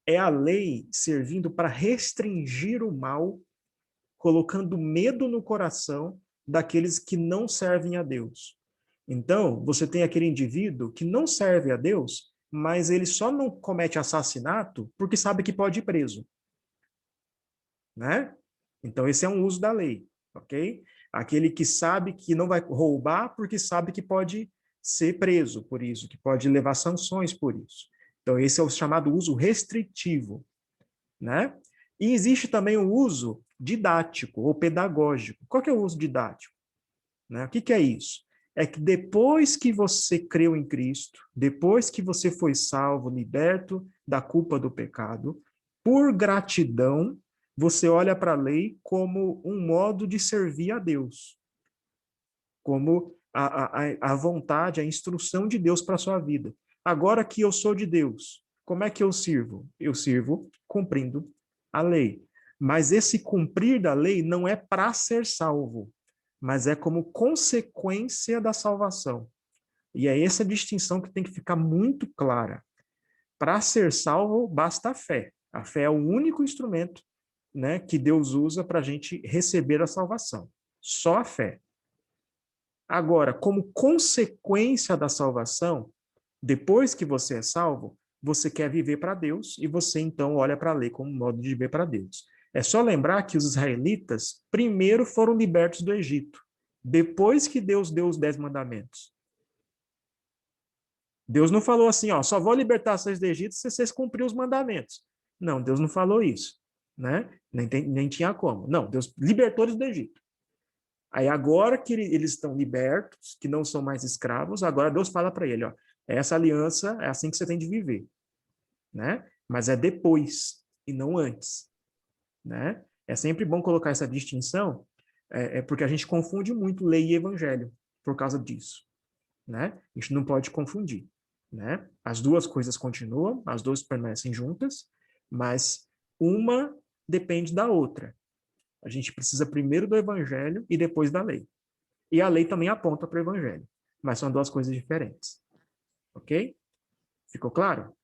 É a lei servindo para restringir o mal, colocando medo no coração daqueles que não servem a Deus. Então, você tem aquele indivíduo que não serve a Deus, mas ele só não comete assassinato porque sabe que pode ir preso. Né? Então, esse é um uso da lei, ok? Aquele que sabe que não vai roubar porque sabe que pode ser preso por isso, que pode levar sanções por isso. Então, esse é o chamado uso restritivo, né? E existe também o uso didático ou pedagógico. Qual que é o uso didático? Né? O que é isso? É que depois que você creu em Cristo, depois que você foi salvo, liberto da culpa do pecado, por gratidão, você olha para a lei como um modo de servir a Deus, como a vontade, a instrução de Deus para a sua vida. Agora que eu sou de Deus, como é que eu sirvo? Eu sirvo cumprindo a lei. Mas esse cumprir da lei não é para ser salvo, mas é como consequência da salvação. E é essa distinção que tem que ficar muito clara. Para ser salvo, basta a fé. A fé é o único instrumento, né, que Deus usa para a gente receber a salvação. Só a fé. Agora, como consequência da salvação, depois que você é salvo, você quer viver para Deus e você então olha para a lei como modo de viver para Deus. É só lembrar que os israelitas primeiro foram libertos do Egito, depois que Deus deu os 10 mandamentos. Deus não falou assim, ó, só vou libertar vocês do Egito se vocês cumrirem os mandamentos. Não, Deus não falou isso, né? Nem tinha como. Não, Deus libertou eles do Egito. Aí agora que eles estão libertos, que não são mais escravos, agora Deus fala para ele, ó, essa aliança é assim que você tem de viver, né? Mas é depois e não antes, né? É sempre bom colocar essa distinção, porque a gente confunde muito lei e evangelho por causa disso, né? A gente não pode confundir, né? As duas coisas continuam, as duas permanecem juntas, mas uma depende da outra. A gente precisa primeiro do evangelho e depois da lei. E a lei também aponta para o evangelho, mas são duas coisas diferentes. Ok? Ficou claro?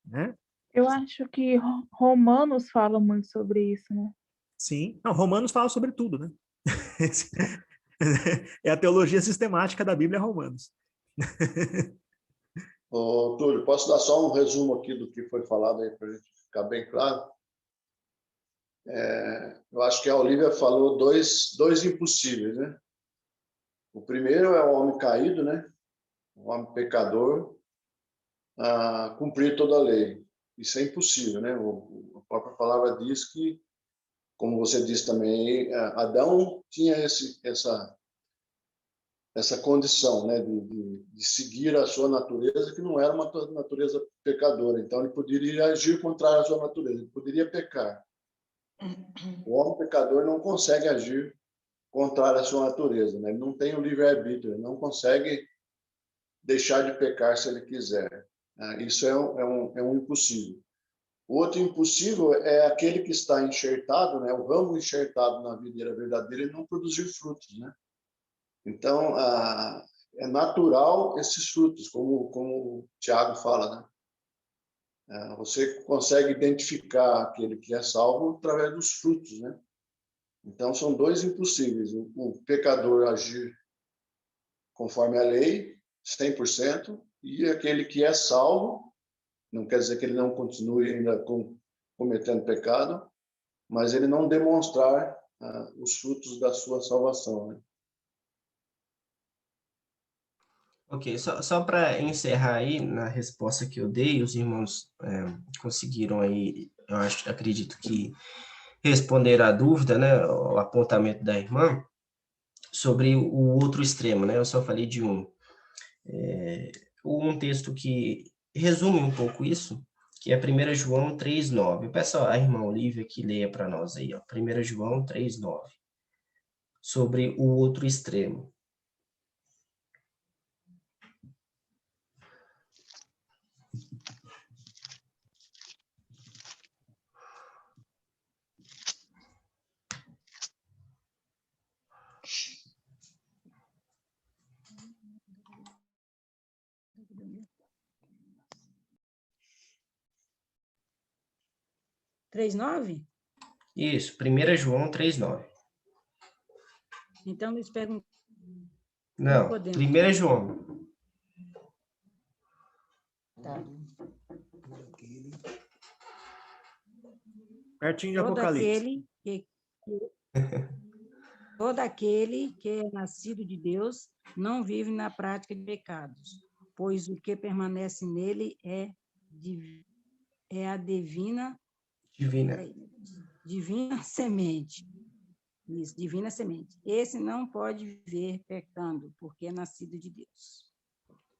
Né? Eu acho que Romanos fala muito sobre isso, né? Sim. Não, Romanos fala sobre tudo, né? É a teologia sistemática da Bíblia, Romanos. Ô, Túlio, posso dar só um resumo aqui do que foi falado aí para a gente ficar bem claro? Eu acho que a Olívia falou dois impossíveis, né? O primeiro é o homem caído, né? O homem pecador, cumprir toda a lei. Isso é impossível, né? A própria palavra diz que, como você disse também, Adão tinha essa condição, né, de seguir a sua natureza, que não era uma natureza pecadora. Então, ele poderia agir contrário à sua natureza, ele poderia pecar. O homem pecador não consegue agir contrário à sua natureza, né? Ele não tem o livre-arbítrio, ele não consegue deixar de pecar se ele quiser. Isso é um impossível. O outro impossível é aquele que está enxertado, né? O ramo enxertado na videira verdadeira, ele não produzir frutos, né? Então, é natural esses frutos, como o Tiago fala, né? Você consegue identificar aquele que é salvo através dos frutos, né? Então, são dois impossíveis. O pecador agir conforme a lei, 100%, e aquele que é salvo, não quer dizer que ele não continue ainda cometendo pecado, mas ele não demonstrar os frutos da sua salvação, né? Ok, só para encerrar aí, na resposta que eu dei, os irmãos conseguiram aí, acredito que responder a dúvida, né, o apontamento da irmã, sobre o outro extremo, né, eu só falei de um. Um texto que resume um pouco isso, que é 1 João 3,9. Eu peço a irmã Olívia que leia para nós aí, ó, 1 João 3,9, sobre o outro extremo. Três, 9? Isso, 1 João 3,9. Então, eles perguntam. Não, podemos. 1 João. Tá. Pertinho de Apocalipse. Todo aquele que é nascido de Deus não vive na prática de pecados, pois o que permanece nele é a divina semente. Isso, divina semente. Esse não pode viver pecando, porque é nascido de Deus.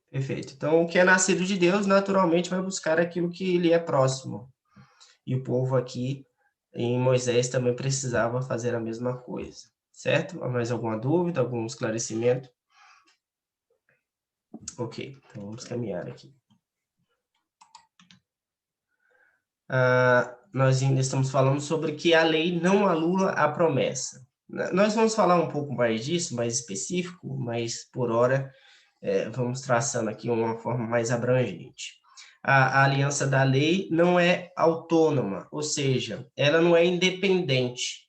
Perfeito. Então, o que é nascido de Deus, naturalmente, vai buscar aquilo que lhe é próximo. E o povo aqui, em Moisés, também precisava fazer a mesma coisa. Certo? Mais alguma dúvida, algum esclarecimento? Ok, então vamos caminhar aqui. nós ainda estamos falando sobre que a lei não anula a promessa. Nós vamos falar um pouco mais disso, mais específico, mas por hora vamos traçando aqui uma forma mais abrangente. A aliança da lei não é autônoma, ou seja, ela não é independente.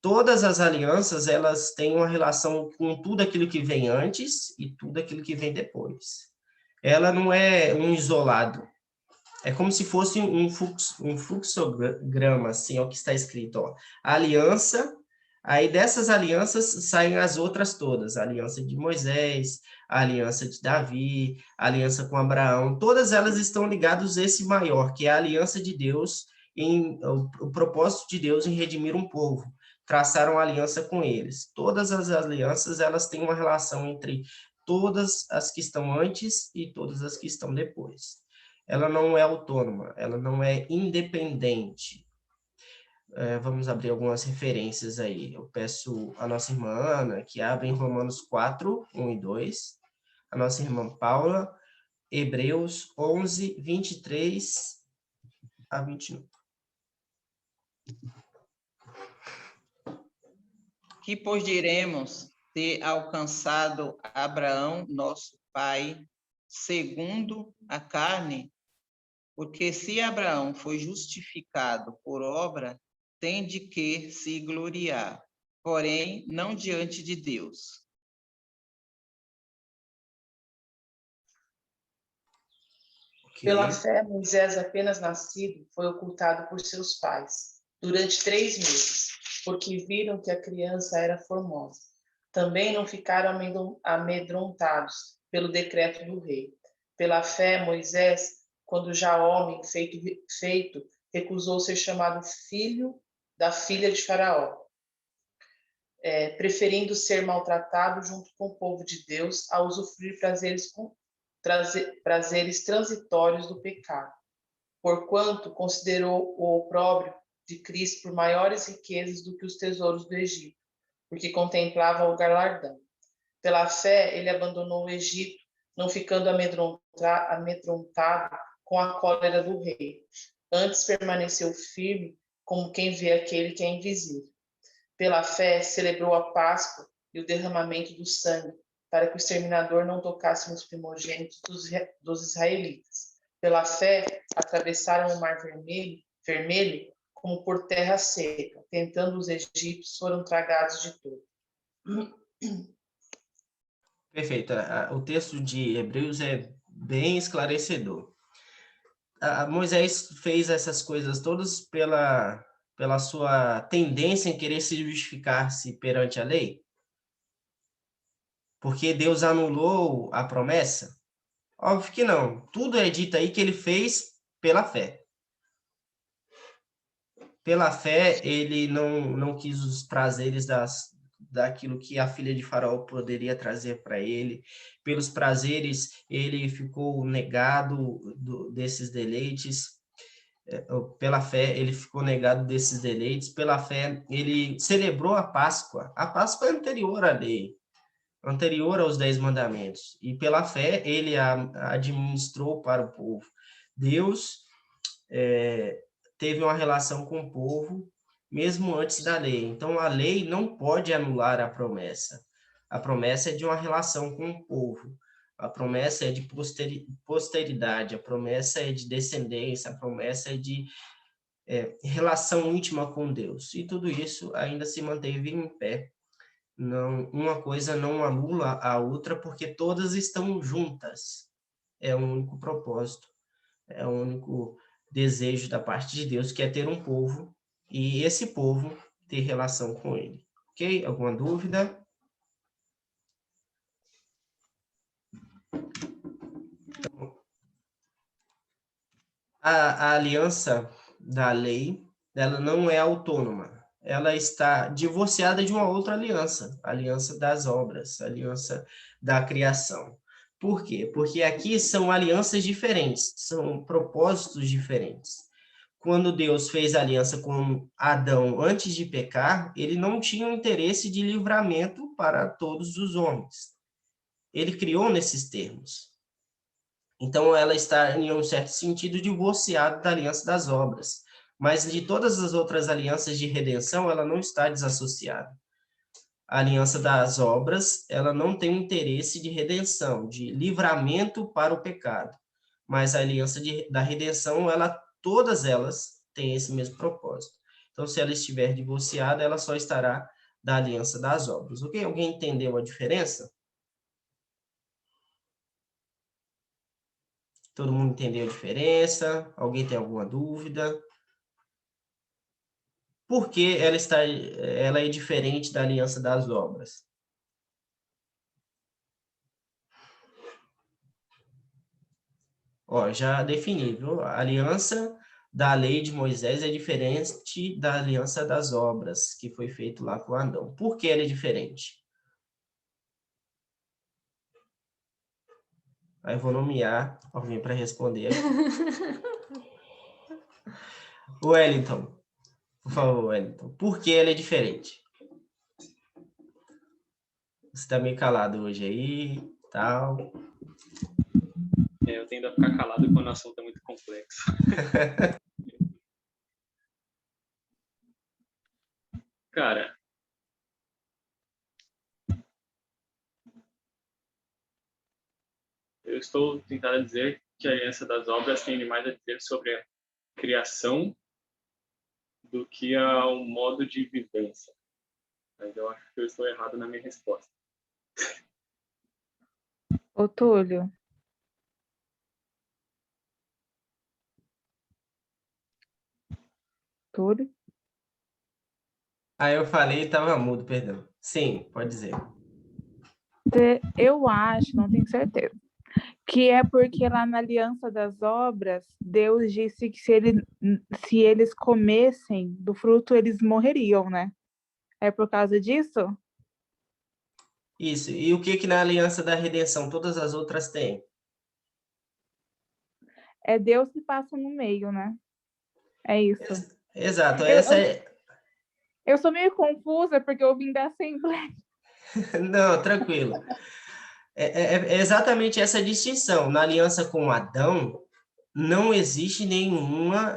Todas as alianças, elas têm uma relação com tudo aquilo que vem antes e tudo aquilo que vem depois. Ela não é um isolado. É como se fosse um fluxograma, assim, é o que está escrito, ó. A aliança, aí dessas alianças saem as outras todas, a aliança de Moisés, a aliança de Davi, a aliança com Abraão, todas elas estão ligadas a esse maior, que é a aliança de Deus, o propósito de Deus em redimir um povo. Traçaram aliança com eles. Todas as alianças, elas têm uma relação entre todas as que estão antes e todas as que estão depois. Ela não é autônoma, ela não é independente. Vamos abrir algumas referências aí. Eu peço a nossa irmã Ana, que abre em Romanos 4, 1 e 2. A nossa irmã Paula, Hebreus 11, 23 a 21. Que, pois, diremos ter alcançado Abraão, nosso pai, segundo a carne? Porque se Abraão foi justificado por obra, tem de que se gloriar, porém, não diante de Deus. Okay. Pela fé, Moisés, apenas nascido, foi ocultado por seus pais durante 3 meses, porque viram que a criança era formosa. Também não ficaram amedrontados pelo decreto do rei. Pela fé, Moisés, quando já homem feito, recusou ser chamado filho da filha de Faraó, preferindo ser maltratado junto com o povo de Deus a usufruir prazeres transitórios do pecado. Porquanto considerou o opróbrio de Cristo por maiores riquezas do que os tesouros do Egito, porque contemplava o galardão. Pela fé, ele abandonou o Egito, não ficando amedrontado com a cólera do rei. Antes permaneceu firme, como quem vê aquele que é invisível. Pela fé, celebrou a Páscoa e o derramamento do sangue, para que o exterminador não tocasse nos primogênitos dos israelitas. Pela fé, atravessaram o Mar Vermelho como por terra seca, tentando os egípcios, foram tragados de todo. Perfeito. O texto de Hebreus é bem esclarecedor. Moisés fez essas coisas todas pela sua tendência em querer se justificar-se perante a lei? Porque Deus anulou a promessa? Óbvio que não. Tudo é dito aí que ele fez pela fé. Pela fé, ele não quis os prazeres daquilo que a filha de Faraó poderia trazer para ele. Pelos prazeres, ele ficou negado desses deleites. Pela fé, ele ficou negado desses deleites. Pela fé, ele celebrou a Páscoa. A Páscoa é anterior à lei, anterior aos 10 mandamentos. E pela fé, ele administrou para o povo. Deus teve uma relação com o povo, mesmo antes da lei. Então, a lei não pode anular a promessa. A promessa é de uma relação com o povo. A promessa é de posteridade, a promessa é de descendência, a promessa é de relação íntima com Deus. E tudo isso ainda se manteve em pé. Não, uma coisa não anula a outra, porque todas estão juntas. É um único propósito, é um único desejo da parte de Deus, que é ter um povo, e esse povo ter relação com ele. Ok? Alguma dúvida? Então, a aliança da lei, ela não é autônoma. Ela está divorciada de uma outra aliança, a aliança das obras, a aliança da criação. Por quê? Porque aqui são alianças diferentes, são propósitos diferentes. Quando Deus fez aliança com Adão antes de pecar, ele não tinha um interesse de livramento para todos os homens. Ele criou nesses termos. Então, ela está, em um certo sentido, divorciada da aliança das obras. Mas de todas as outras alianças de redenção, ela não está desassociada. A aliança das obras, ela não tem um interesse de redenção, de livramento para o pecado. Mas a aliança da redenção, todas elas têm esse mesmo propósito. Então, se ela estiver divorciada, ela só estará da aliança das obras. Ok? Alguém entendeu a diferença? Todo mundo entendeu a diferença? Alguém tem alguma dúvida? Por que ela é diferente da aliança das obras? Ó, já defini, viu? A aliança da lei de Moisés é diferente da aliança das obras, que foi feito lá com Adão. Por que ela é diferente? Aí eu vou nomear alguém para responder aqui. Wellington, por favor, Wellington. Por que ela é diferente? Você está meio calado hoje aí, tal. Eu tendo a ficar calado quando o assunto é muito complexo. Cara, eu estou tentando dizer que a aliança das obras tem mais a dizer sobre a criação do que ao modo de vivência. Mas eu acho que eu estou errado na minha resposta. Ô, Túlio. Túlio? Aí eu falei e estava mudo, perdão. Sim, pode dizer. Eu acho, não tenho certeza, que é porque lá na aliança das obras, Deus disse que se eles comessem do fruto, eles morreriam, né? É por causa disso? Isso. E o que na aliança da redenção todas as outras têm? É Deus que passa no meio, né? É isso. Exato. Eu sou meio confusa porque eu vim da Assembleia. Não, tranquilo. É exatamente essa distinção. Na aliança com Adão, não existe nenhuma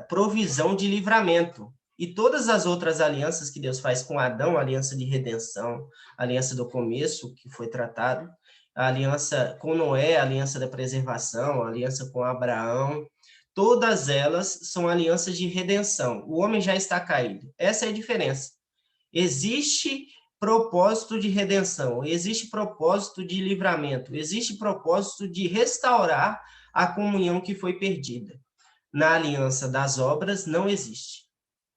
provisão de livramento. E todas as outras alianças que Deus faz com Adão, a aliança de redenção, a aliança do começo, que foi tratado, a aliança com Noé, a aliança da preservação, a aliança com Abraão, todas elas são alianças de redenção. O homem já está caído. Essa é a diferença. Existe propósito de redenção, existe propósito de livramento, existe propósito de restaurar a comunhão que foi perdida. Na aliança das obras, não existe.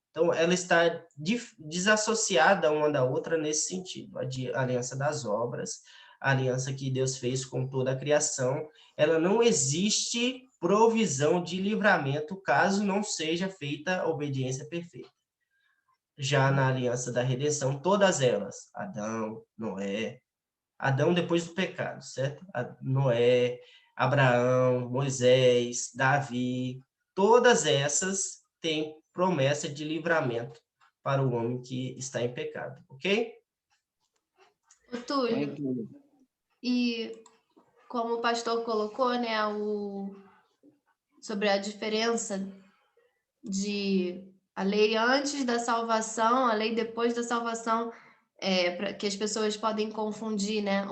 Então, ela está desassociada uma da outra nesse sentido. A aliança das obras, a aliança que Deus fez com toda a criação, ela não existe provisão de livramento caso não seja feita a obediência perfeita. Já na aliança da redenção, todas elas, Adão, Noé, Adão depois do pecado, certo? Noé, Abraão, Moisés, Davi, todas essas têm promessa de livramento para o homem que está em pecado, ok? O Túlio, e como o pastor colocou, né, sobre a diferença de a lei antes da salvação, a lei depois da salvação, que as pessoas podem confundir, né?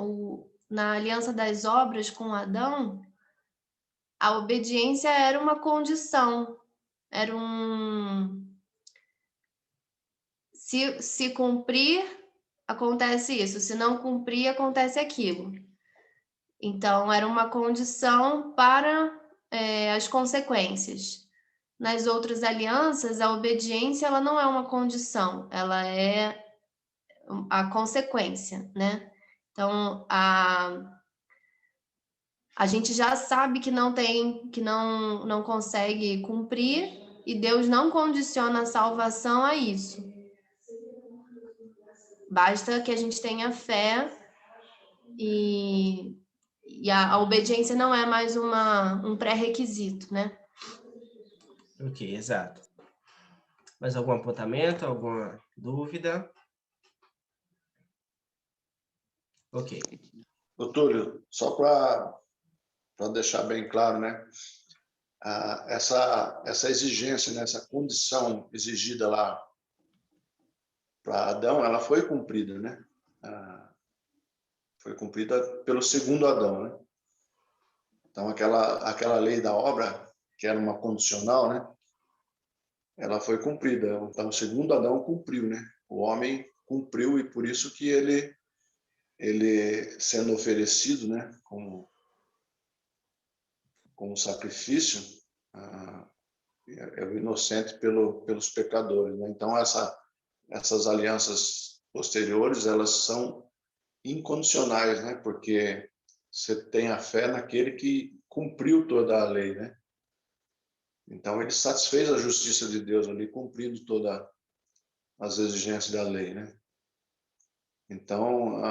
Na aliança das obras com Adão, a obediência era uma condição, era se cumprir, acontece isso, se não cumprir, acontece aquilo. Então, era uma condição para as consequências. Nas outras alianças, a obediência ela não é uma condição, ela é a consequência, né? Então, a gente já sabe que não consegue cumprir e Deus não condiciona a salvação a isso. Basta que a gente tenha fé e a obediência não é mais um pré-requisito, né? Ok, exato. Mais algum apontamento, alguma dúvida? Ok. Ô, Túlio, só para deixar bem claro, né? A aliança das obras, ela não é uma aliança de redenção, ela é uma aliança de livramento. Ela não é uma aliança de redenção, ela é uma aliança de livramento. Ela não é uma aliança de redenção, ela é uma aliança de livramento. essa exigência, né, essa condição exigida lá para Adão, ela foi cumprida, né? Foi cumprida pelo segundo Adão, né? Então, aquela lei da obra, que era uma condicional, né? Ela foi cumprida. Então, o segundo Adão cumpriu, né? O homem cumpriu, e por isso que ele sendo oferecido, né, como sacrifício, é o inocente pelos pecadores, né? Então, essas alianças posteriores, elas são incondicionais, né? Porque você tem a fé naquele que cumpriu toda a lei, né? Então, ele satisfez a justiça de Deus ali, cumprindo todas as exigências da lei, né? Então,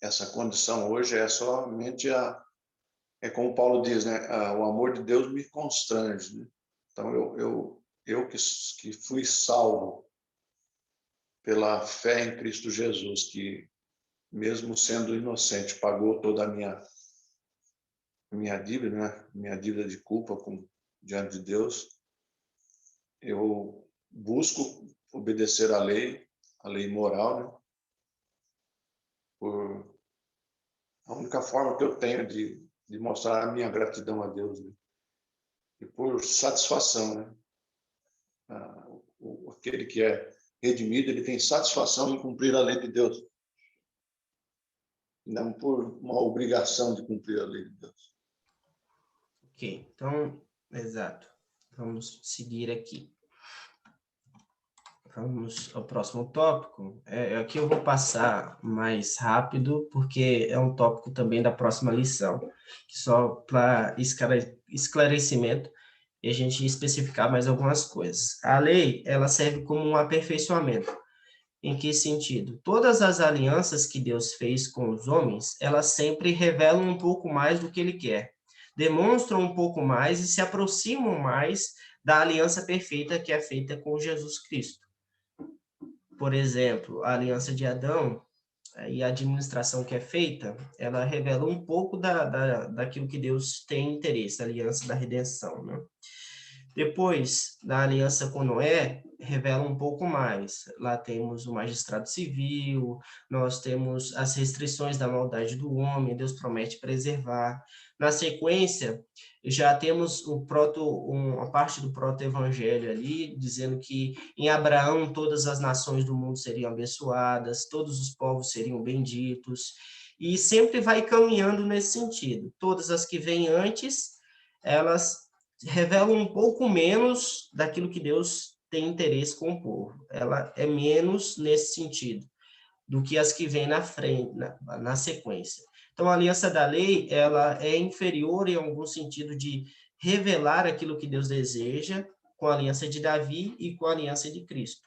essa condição hoje é somente é como Paulo diz, né? O amor de Deus me constrange, né? Então, eu que fui salvo pela fé em Cristo Jesus, que mesmo sendo inocente, pagou toda a minha dívida, né? Minha dívida de culpa diante de Deus. Eu busco obedecer a lei moral, né? A única forma que eu tenho de mostrar a minha gratidão a Deus, né? E por satisfação, né? Aquele que é redimido, ele tem satisfação em cumprir a lei de Deus, não por uma obrigação de cumprir a lei de Deus. Ok, então, exato. Vamos seguir aqui. Vamos ao próximo tópico. Aqui eu vou passar mais rápido, porque é um tópico também da próxima lição, que só para esclarecimento e a gente especificar mais algumas coisas. A lei, ela serve como um aperfeiçoamento. Em que sentido? Todas as alianças que Deus fez com os homens, elas sempre revelam um pouco mais do que ele quer, demonstram um pouco mais e se aproximam mais da aliança perfeita que é feita com Jesus Cristo. Por exemplo, a aliança de Adão e a administração que é feita, ela revela um pouco daquilo que Deus tem interesse, a aliança da redenção, né? Depois, da aliança com Noé, revela um pouco mais. Lá temos o magistrado civil, nós temos as restrições da maldade do homem, Deus promete preservar. Na sequência, já temos uma parte do proto-evangelho ali, dizendo que em Abraão todas as nações do mundo seriam abençoadas, todos os povos seriam benditos, e sempre vai caminhando nesse sentido. Todas as que vêm antes, elas revelam um pouco menos daquilo que Deus tem interesse com o povo. Ela é menos nesse sentido do que as que vêm na frente, na sequência. Então, a aliança da lei, ela é inferior em algum sentido de revelar aquilo que Deus deseja com a aliança de Davi e com a aliança de Cristo.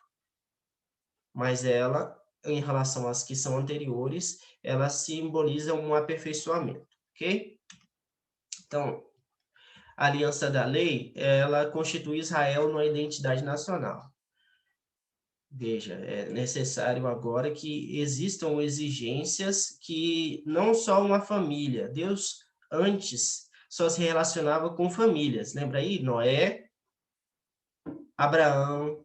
Mas ela, em relação às que são anteriores, ela simboliza um aperfeiçoamento, ok? Então, a aliança da lei, ela constitui Israel numa identidade nacional. Veja, é necessário agora que existam exigências que não só uma família. Deus, antes, só se relacionava com famílias. Lembra aí? Noé, Abraão.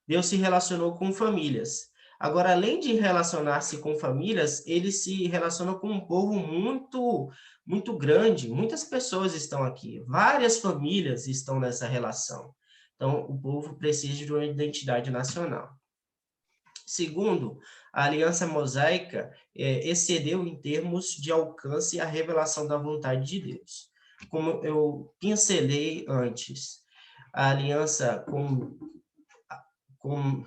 Deus se relacionou com famílias. Agora, além de relacionar-se com famílias, ele se relaciona com um povo muito, muito grande. Muitas pessoas estão aqui. Várias famílias estão nessa relação. Então, o povo precisa de uma identidade nacional. Segundo, a aliança mosaica excedeu em termos de alcance a revelação da vontade de Deus. Como eu pincelei antes, a aliança com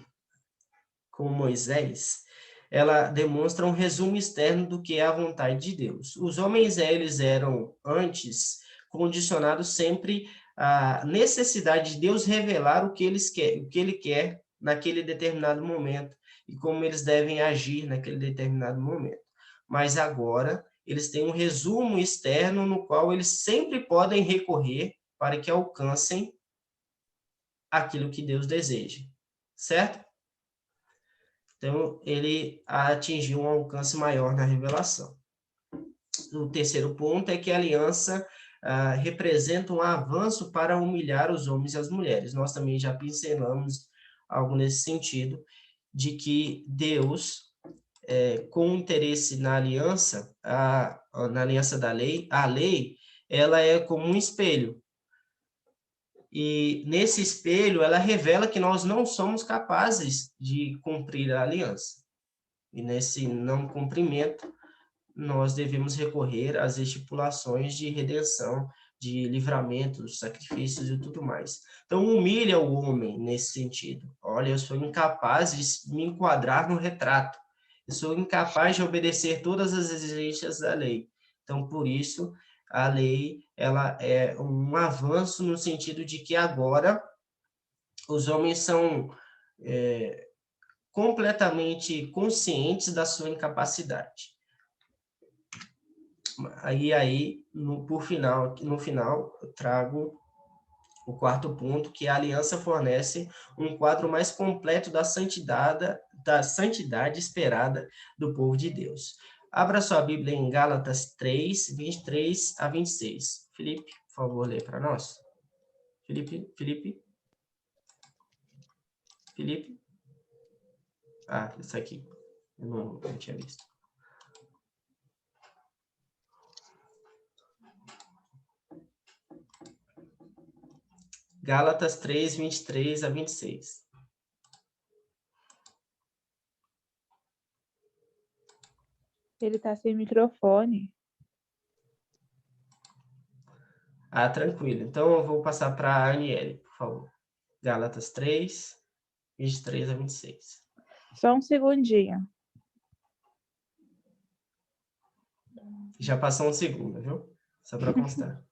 Moisés, ela demonstra um resumo externo do que é a vontade de Deus. Os homens, eles eram, antes, condicionados sempre à necessidade de Deus revelar o que ele quer naquele determinado momento e como eles devem agir naquele determinado momento. Mas agora, eles têm um resumo externo no qual eles sempre podem recorrer para que alcancem aquilo que Deus deseja, certo? Então, ele atingiu um alcance maior na revelação. O terceiro ponto é que a aliança representa um avanço para humilhar os homens e as mulheres. Nós também já pincelamos algo nesse sentido, de que Deus, com interesse na aliança, na aliança da lei, a lei, ela é como um espelho. E nesse espelho, ela revela que nós não somos capazes de cumprir a aliança. E nesse não cumprimento, nós devemos recorrer às estipulações de redenção, de livramento, dos sacrifícios e tudo mais. Então, humilha o homem nesse sentido. Olha, eu sou incapaz de me enquadrar no retrato. Eu sou incapaz de obedecer todas as exigências da lei. Então, por isso, a lei ela é um avanço no sentido de que agora os homens são completamente conscientes da sua incapacidade. No final, eu trago o quarto ponto, que a aliança fornece um quadro mais completo da santidade esperada do povo de Deus. Abra sua Bíblia em Gálatas 3, 23 a 26. Felipe, por favor, lê para nós. Felipe? Ah, isso aqui. Eu não tinha visto. Gálatas 3, 23 a 26. Ele está sem microfone. Ah, tranquilo. Então, eu vou passar para a Aniele, por favor. Gálatas 3, 23 a 26. Só um segundinho. Já passou um segundo, viu? Só para constar.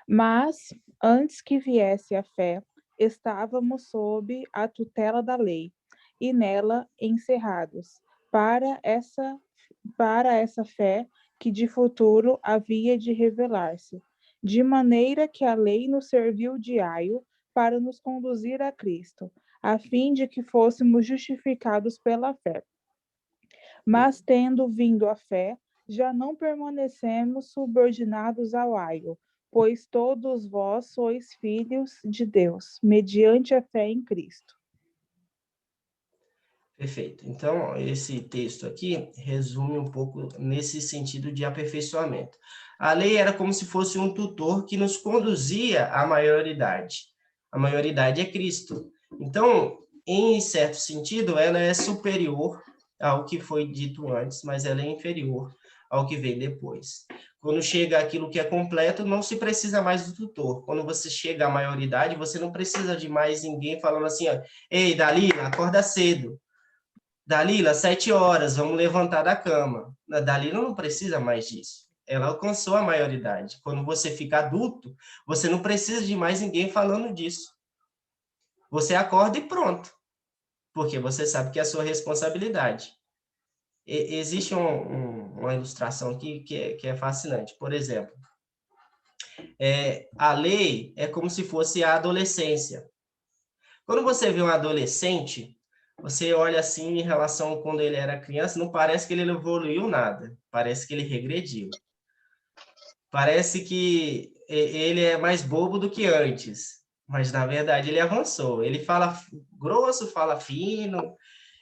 Mas, antes que viesse a fé, estávamos sob a tutela da lei, e nela encerrados, para essa fé que de futuro havia de revelar-se, de maneira que a lei nos serviu de aio para nos conduzir a Cristo, a fim de que fôssemos justificados pela fé. Mas, tendo vindo a fé, já não permanecemos subordinados ao aio, pois todos vós sois filhos de Deus, mediante a fé em Cristo. Perfeito. Então, esse texto aqui resume um pouco nesse sentido de aperfeiçoamento. A lei era como se fosse um tutor que nos conduzia à maioridade. A maioridade é Cristo. Então, em certo sentido, ela é superior ao que foi dito antes, mas ela é inferior ao que vem depois. Quando chega aquilo que é completo, não se precisa mais do tutor. Quando você chega à maioridade, você não precisa de mais ninguém falando assim, ó, ei, Dalila, acorda cedo. Dalila, 7 horas, vamos levantar da cama. A Dalila não precisa mais disso. Ela alcançou a maioridade. Quando você fica adulto, você não precisa de mais ninguém falando disso. Você acorda e pronto. Porque você sabe que é a sua responsabilidade. Existe uma ilustração aqui que é fascinante. Por exemplo, a lei é como se fosse a adolescência. Quando você vê um adolescente, você olha assim em relação a quando ele era criança, não parece que ele não evoluiu nada, parece que ele regrediu. Parece que ele é mais bobo do que antes, mas na verdade ele avançou. Ele fala grosso, fala fino,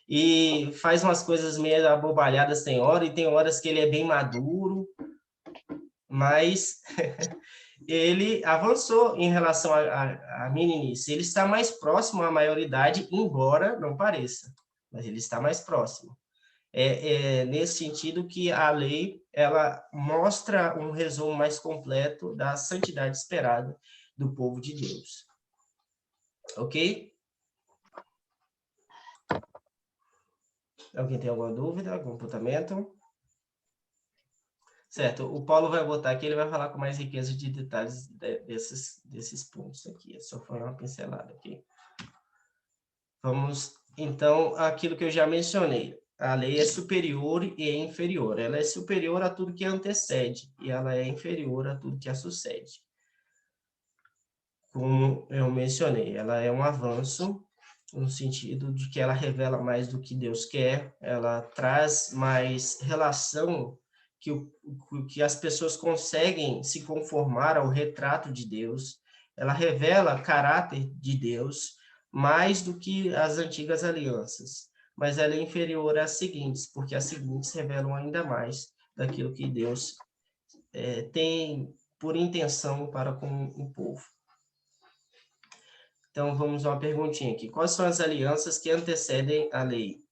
e faz umas coisas meio abobalhadas tem hora, e tem horas que ele é bem maduro, mas ele avançou em relação à meninice. Ele está mais próximo à maioridade, embora não pareça, mas ele está mais próximo. Nesse sentido que a lei ela mostra um resumo mais completo da santidade esperada do povo de Deus. Ok? Alguém tem alguma dúvida, algum apontamento? Certo, o Paulo vai botar aqui, ele vai falar com mais riqueza de detalhes desses pontos aqui. Só foi uma pincelada aqui. Vamos, então, àquilo que eu já mencionei. A lei é superior e é inferior. Ela é superior a tudo que a antecede, e ela é inferior a tudo que a sucede. Como eu mencionei, ela é um avanço no sentido de que ela revela mais do que Deus quer, ela traz mais relação que as pessoas conseguem se conformar ao retrato de Deus, ela revela caráter de Deus mais do que as antigas alianças, mas ela é inferior às seguintes, porque as seguintes revelam ainda mais daquilo que Deus tem por intenção para com o povo. Então, vamos a uma perguntinha aqui. Quais são as alianças que antecedem a lei?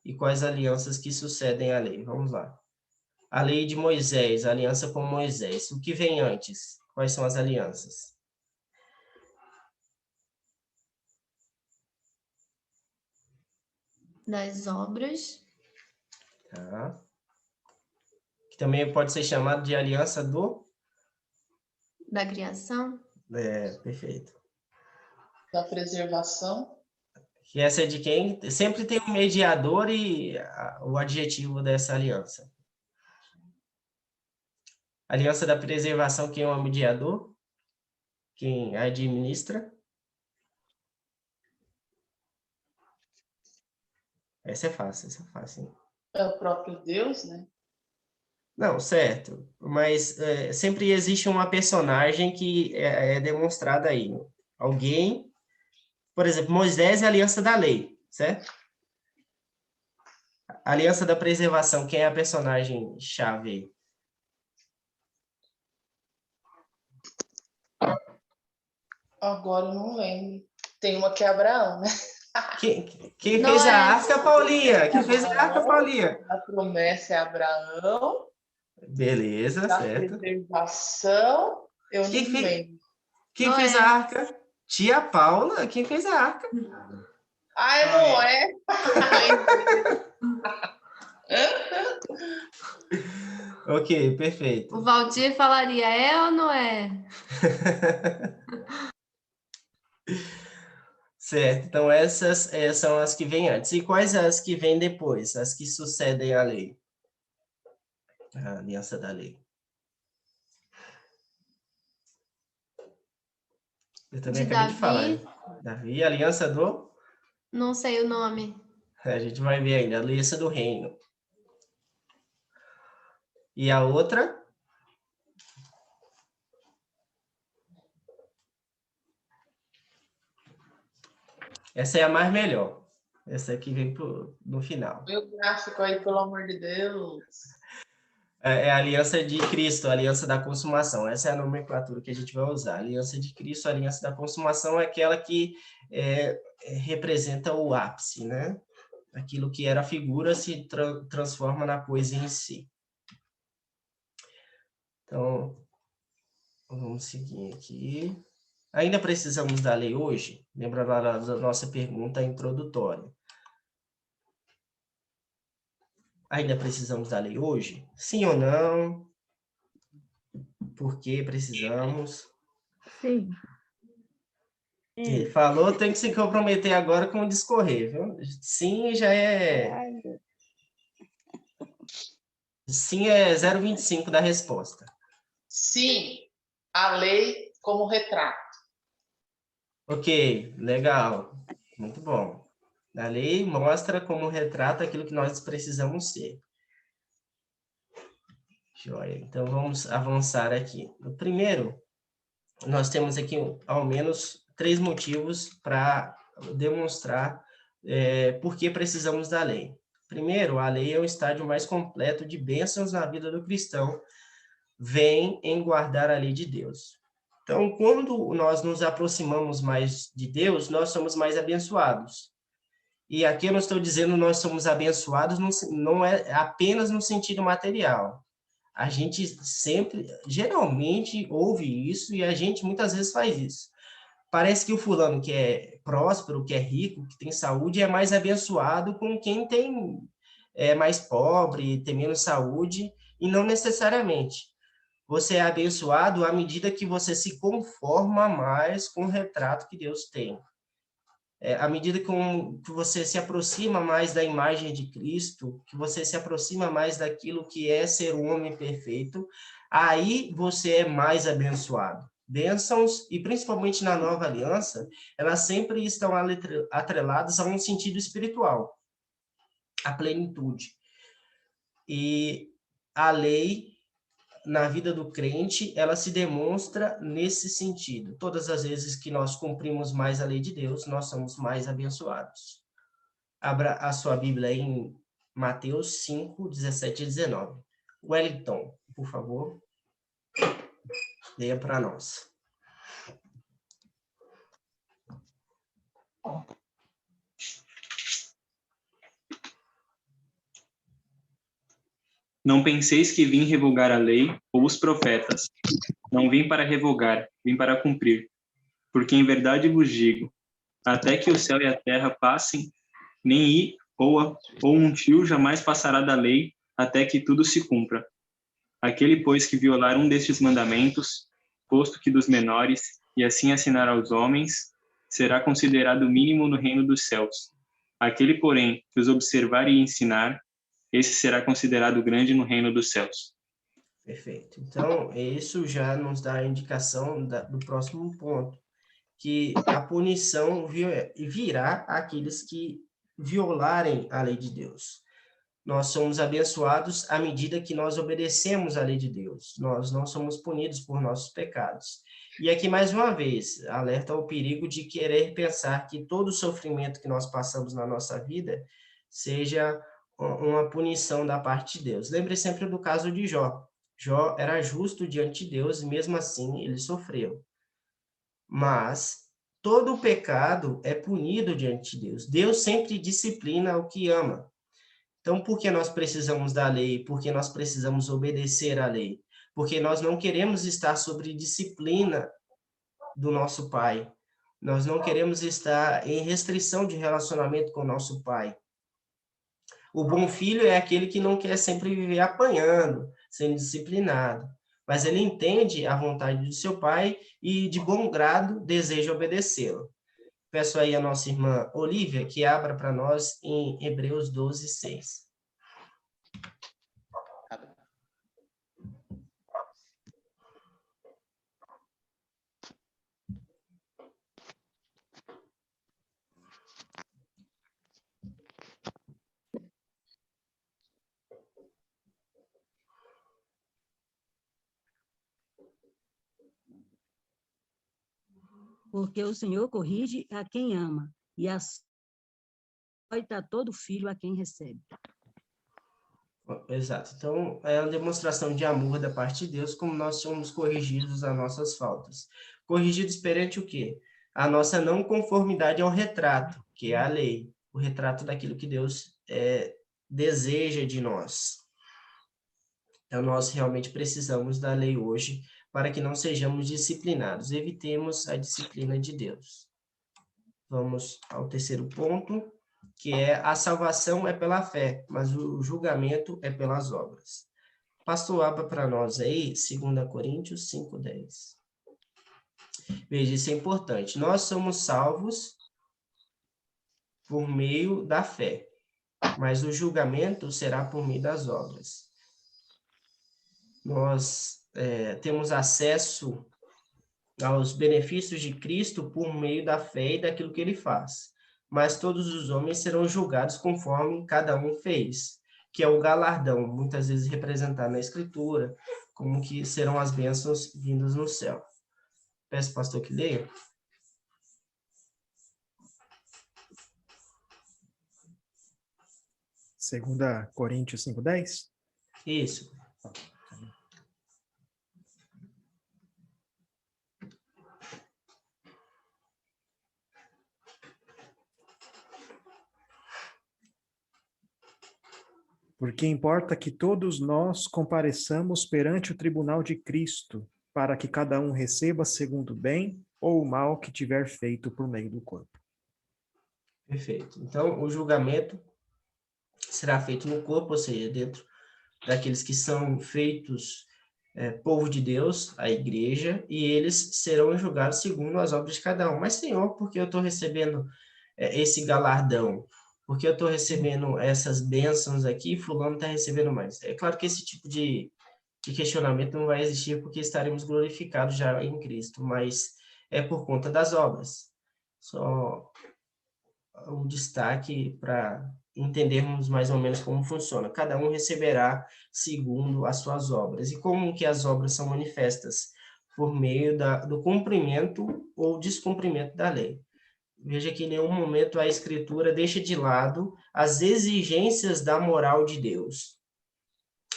E quais alianças que sucedem à lei? Vamos lá. A lei de Moisés, a aliança com Moisés. O que vem antes? Quais são as alianças? Das obras. Tá. Que também pode ser chamado de aliança da criação. Perfeito. Da preservação. Que essa é de quem? Sempre tem um mediador e o adjetivo dessa aliança. Aliança da preservação, quem é o mediador? Quem administra? Essa é fácil. Hein? É o próprio Deus, né? Não, certo. Mas sempre existe uma personagem que é demonstrada aí. Alguém... Por exemplo, Moisés é a aliança da lei, certo? A aliança da preservação, quem é a personagem-chave aí? Agora eu não lembro. Tem uma que é Abraão, né? Quem fez a arca, Paulinha? Quem fez a arca, Paulinha? A promessa é Abraão. Beleza, da certo. Preservação, eu não lembro. Quem fez a arca? Tia Paula, quem fez a arca? Ai, não é? Ok, perfeito. O Valdir falaria, é ou não é? Certo, então essas são as que vêm antes. E quais as que vêm depois? As que sucedem à lei? A aliança da lei. Eu também acabei de falar. Davi, aliança do? Não sei o nome. A gente vai ver ainda, aliança do reino. E a outra? Essa é a mais melhor. Essa aqui vem no final. Meu gráfico aí, pelo amor de Deus. É a aliança de Cristo, a aliança da consumação. Essa é a nomenclatura que a gente vai usar. A aliança de Cristo, a aliança da consumação é aquela que representa o ápice, né? Aquilo que era figura se transforma na coisa em si. Então, vamos seguir aqui. Ainda precisamos da lei hoje? Lembra lá da nossa pergunta introdutória. Ainda precisamos da lei hoje? Sim ou não? Por que precisamos? Sim. Ele falou, tem que se comprometer agora com o discorrer, viu? Sim já é... Sim é 0,25 da resposta. Sim, a lei como retrato. Ok, legal. Muito bom. A lei mostra como retrata aquilo que nós precisamos ser. Joia. Então, vamos avançar aqui. No primeiro, nós temos aqui ao menos 3 motivos para demonstrar por que precisamos da lei. Primeiro, a lei é o estágio mais completo de bênçãos na vida do cristão, vem em guardar a lei de Deus. Então, quando nós nos aproximamos mais de Deus, nós somos mais abençoados. E aqui eu não estou dizendo nós somos abençoados, não é apenas no sentido material. A gente sempre, geralmente, ouve isso e a gente muitas vezes faz isso. Parece que o fulano que é próspero, que é rico, que tem saúde, é mais abençoado com quem é mais pobre, tem menos saúde, e não necessariamente. Você é abençoado à medida que você se conforma mais com o retrato que Deus tem. À medida que você se aproxima mais da imagem de Cristo, que você se aproxima mais daquilo que é ser um homem perfeito, aí você é mais abençoado. bênçãos, e principalmente na nova aliança, elas sempre estão atreladas a um sentido espiritual, a plenitude. E a lei, na vida do crente, ela se demonstra nesse sentido. Todas as vezes que nós cumprimos mais a lei de Deus, nós somos mais abençoados. Abra a sua Bíblia aí em Mateus 5, 17 e 19. Wellington, por favor, leia para nós. Não penseis que vim revogar a lei ou os profetas. Não vim para revogar, vim para cumprir. Porque em verdade vos digo, até que o céu e a terra passem, nem i ou um fio jamais passará da lei, até que tudo se cumpra. Aquele, pois, que violar um destes mandamentos, posto que dos menores, e assim assinar aos homens, será considerado mínimo no reino dos céus. Aquele, porém, que os observar e ensinar, esse será considerado grande no reino dos céus. Perfeito. Então, isso já nos dá a indicação do próximo ponto, que a punição virá àqueles que violarem a lei de Deus. Nós somos abençoados à medida que nós obedecemos à lei de Deus. Nós não somos punidos por nossos pecados. E aqui, mais uma vez, alerta ao perigo de querer pensar que todo o sofrimento que nós passamos na nossa vida seja uma punição da parte de Deus. Lembre sempre do caso de Jó. Jó era justo diante de Deus e, mesmo assim, ele sofreu. Mas todo o pecado é punido diante de Deus. Deus sempre disciplina o que ama. Então, por que nós precisamos da lei? Por que nós precisamos obedecer à lei? Porque nós não queremos estar sob disciplina do nosso Pai. Nós não queremos estar em restrição de relacionamento com o nosso Pai. O bom filho é aquele que não quer sempre viver apanhando, sendo disciplinado, mas ele entende a vontade do seu pai e, de bom grado, deseja obedecê-lo. Peço aí a nossa irmã Olívia que abra para nós em Hebreus 12, 6. Porque o Senhor corrige a quem ama, e açoita todo filho a quem recebe. Exato. Então, é uma demonstração de amor da parte de Deus, como nós somos corrigidos as nossas faltas. Corrigidos perante o quê? A nossa não conformidade ao retrato, que é a lei, o retrato daquilo que Deus deseja de nós. Então, nós realmente precisamos da lei hoje para que não sejamos disciplinados. Evitemos a disciplina de Deus. Vamos ao terceiro ponto, que é a salvação é pela fé, mas o julgamento é pelas obras. Pastor, abra para nós aí, 2 Coríntios 5:10. Veja, isso é importante. Nós somos salvos por meio da fé, mas o julgamento será por meio das obras. Nós temos acesso aos benefícios de Cristo por meio da fé e daquilo que ele faz. Mas todos os homens serão julgados conforme cada um fez, que é o galardão, muitas vezes representado na Escritura, como que serão as bênçãos vindas no céu. Peço, pastor, que leia. Segunda Coríntios 5:10? Isso. Porque importa que todos nós compareçamos perante o tribunal de Cristo, para que cada um receba segundo o bem ou o mal que tiver feito por meio do corpo. Perfeito. Então, o julgamento será feito no corpo, ou seja, dentro daqueles que são feitos povo de Deus, a igreja, e eles serão julgados segundo as obras de cada um. Mas, Senhor, por que eu estou recebendo esse galardão? Porque eu estou recebendo essas bênçãos aqui, fulano está recebendo mais. É claro que esse tipo de que questionamento não vai existir porque estaremos glorificados já em Cristo, mas é por conta das obras. Só um destaque para entendermos mais ou menos como funciona. Cada um receberá segundo as suas obras. E como que as obras são manifestas? Por meio do cumprimento ou descumprimento da lei. Veja que em nenhum momento a Escritura deixa de lado as exigências da moral de Deus.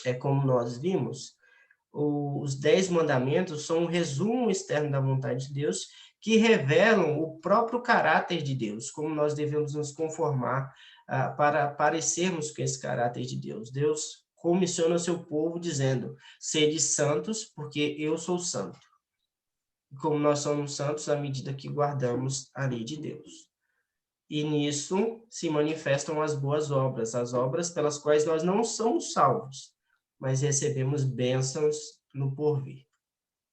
É como nós vimos, os 10 mandamentos são um resumo externo da vontade de Deus que revelam o próprio caráter de Deus, como nós devemos nos conformar para parecermos com esse caráter de Deus. Deus comissiona o seu povo dizendo, sede santos, porque eu sou santo. Como nós somos santos à medida que guardamos a lei de Deus. E nisso se manifestam as boas obras, as obras pelas quais nós não somos salvos, mas recebemos bênçãos no porvir.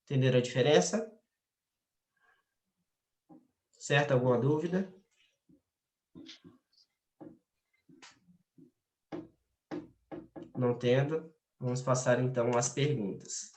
Entenderam a diferença? Certo? Alguma dúvida? Não tendo, vamos passar então às perguntas.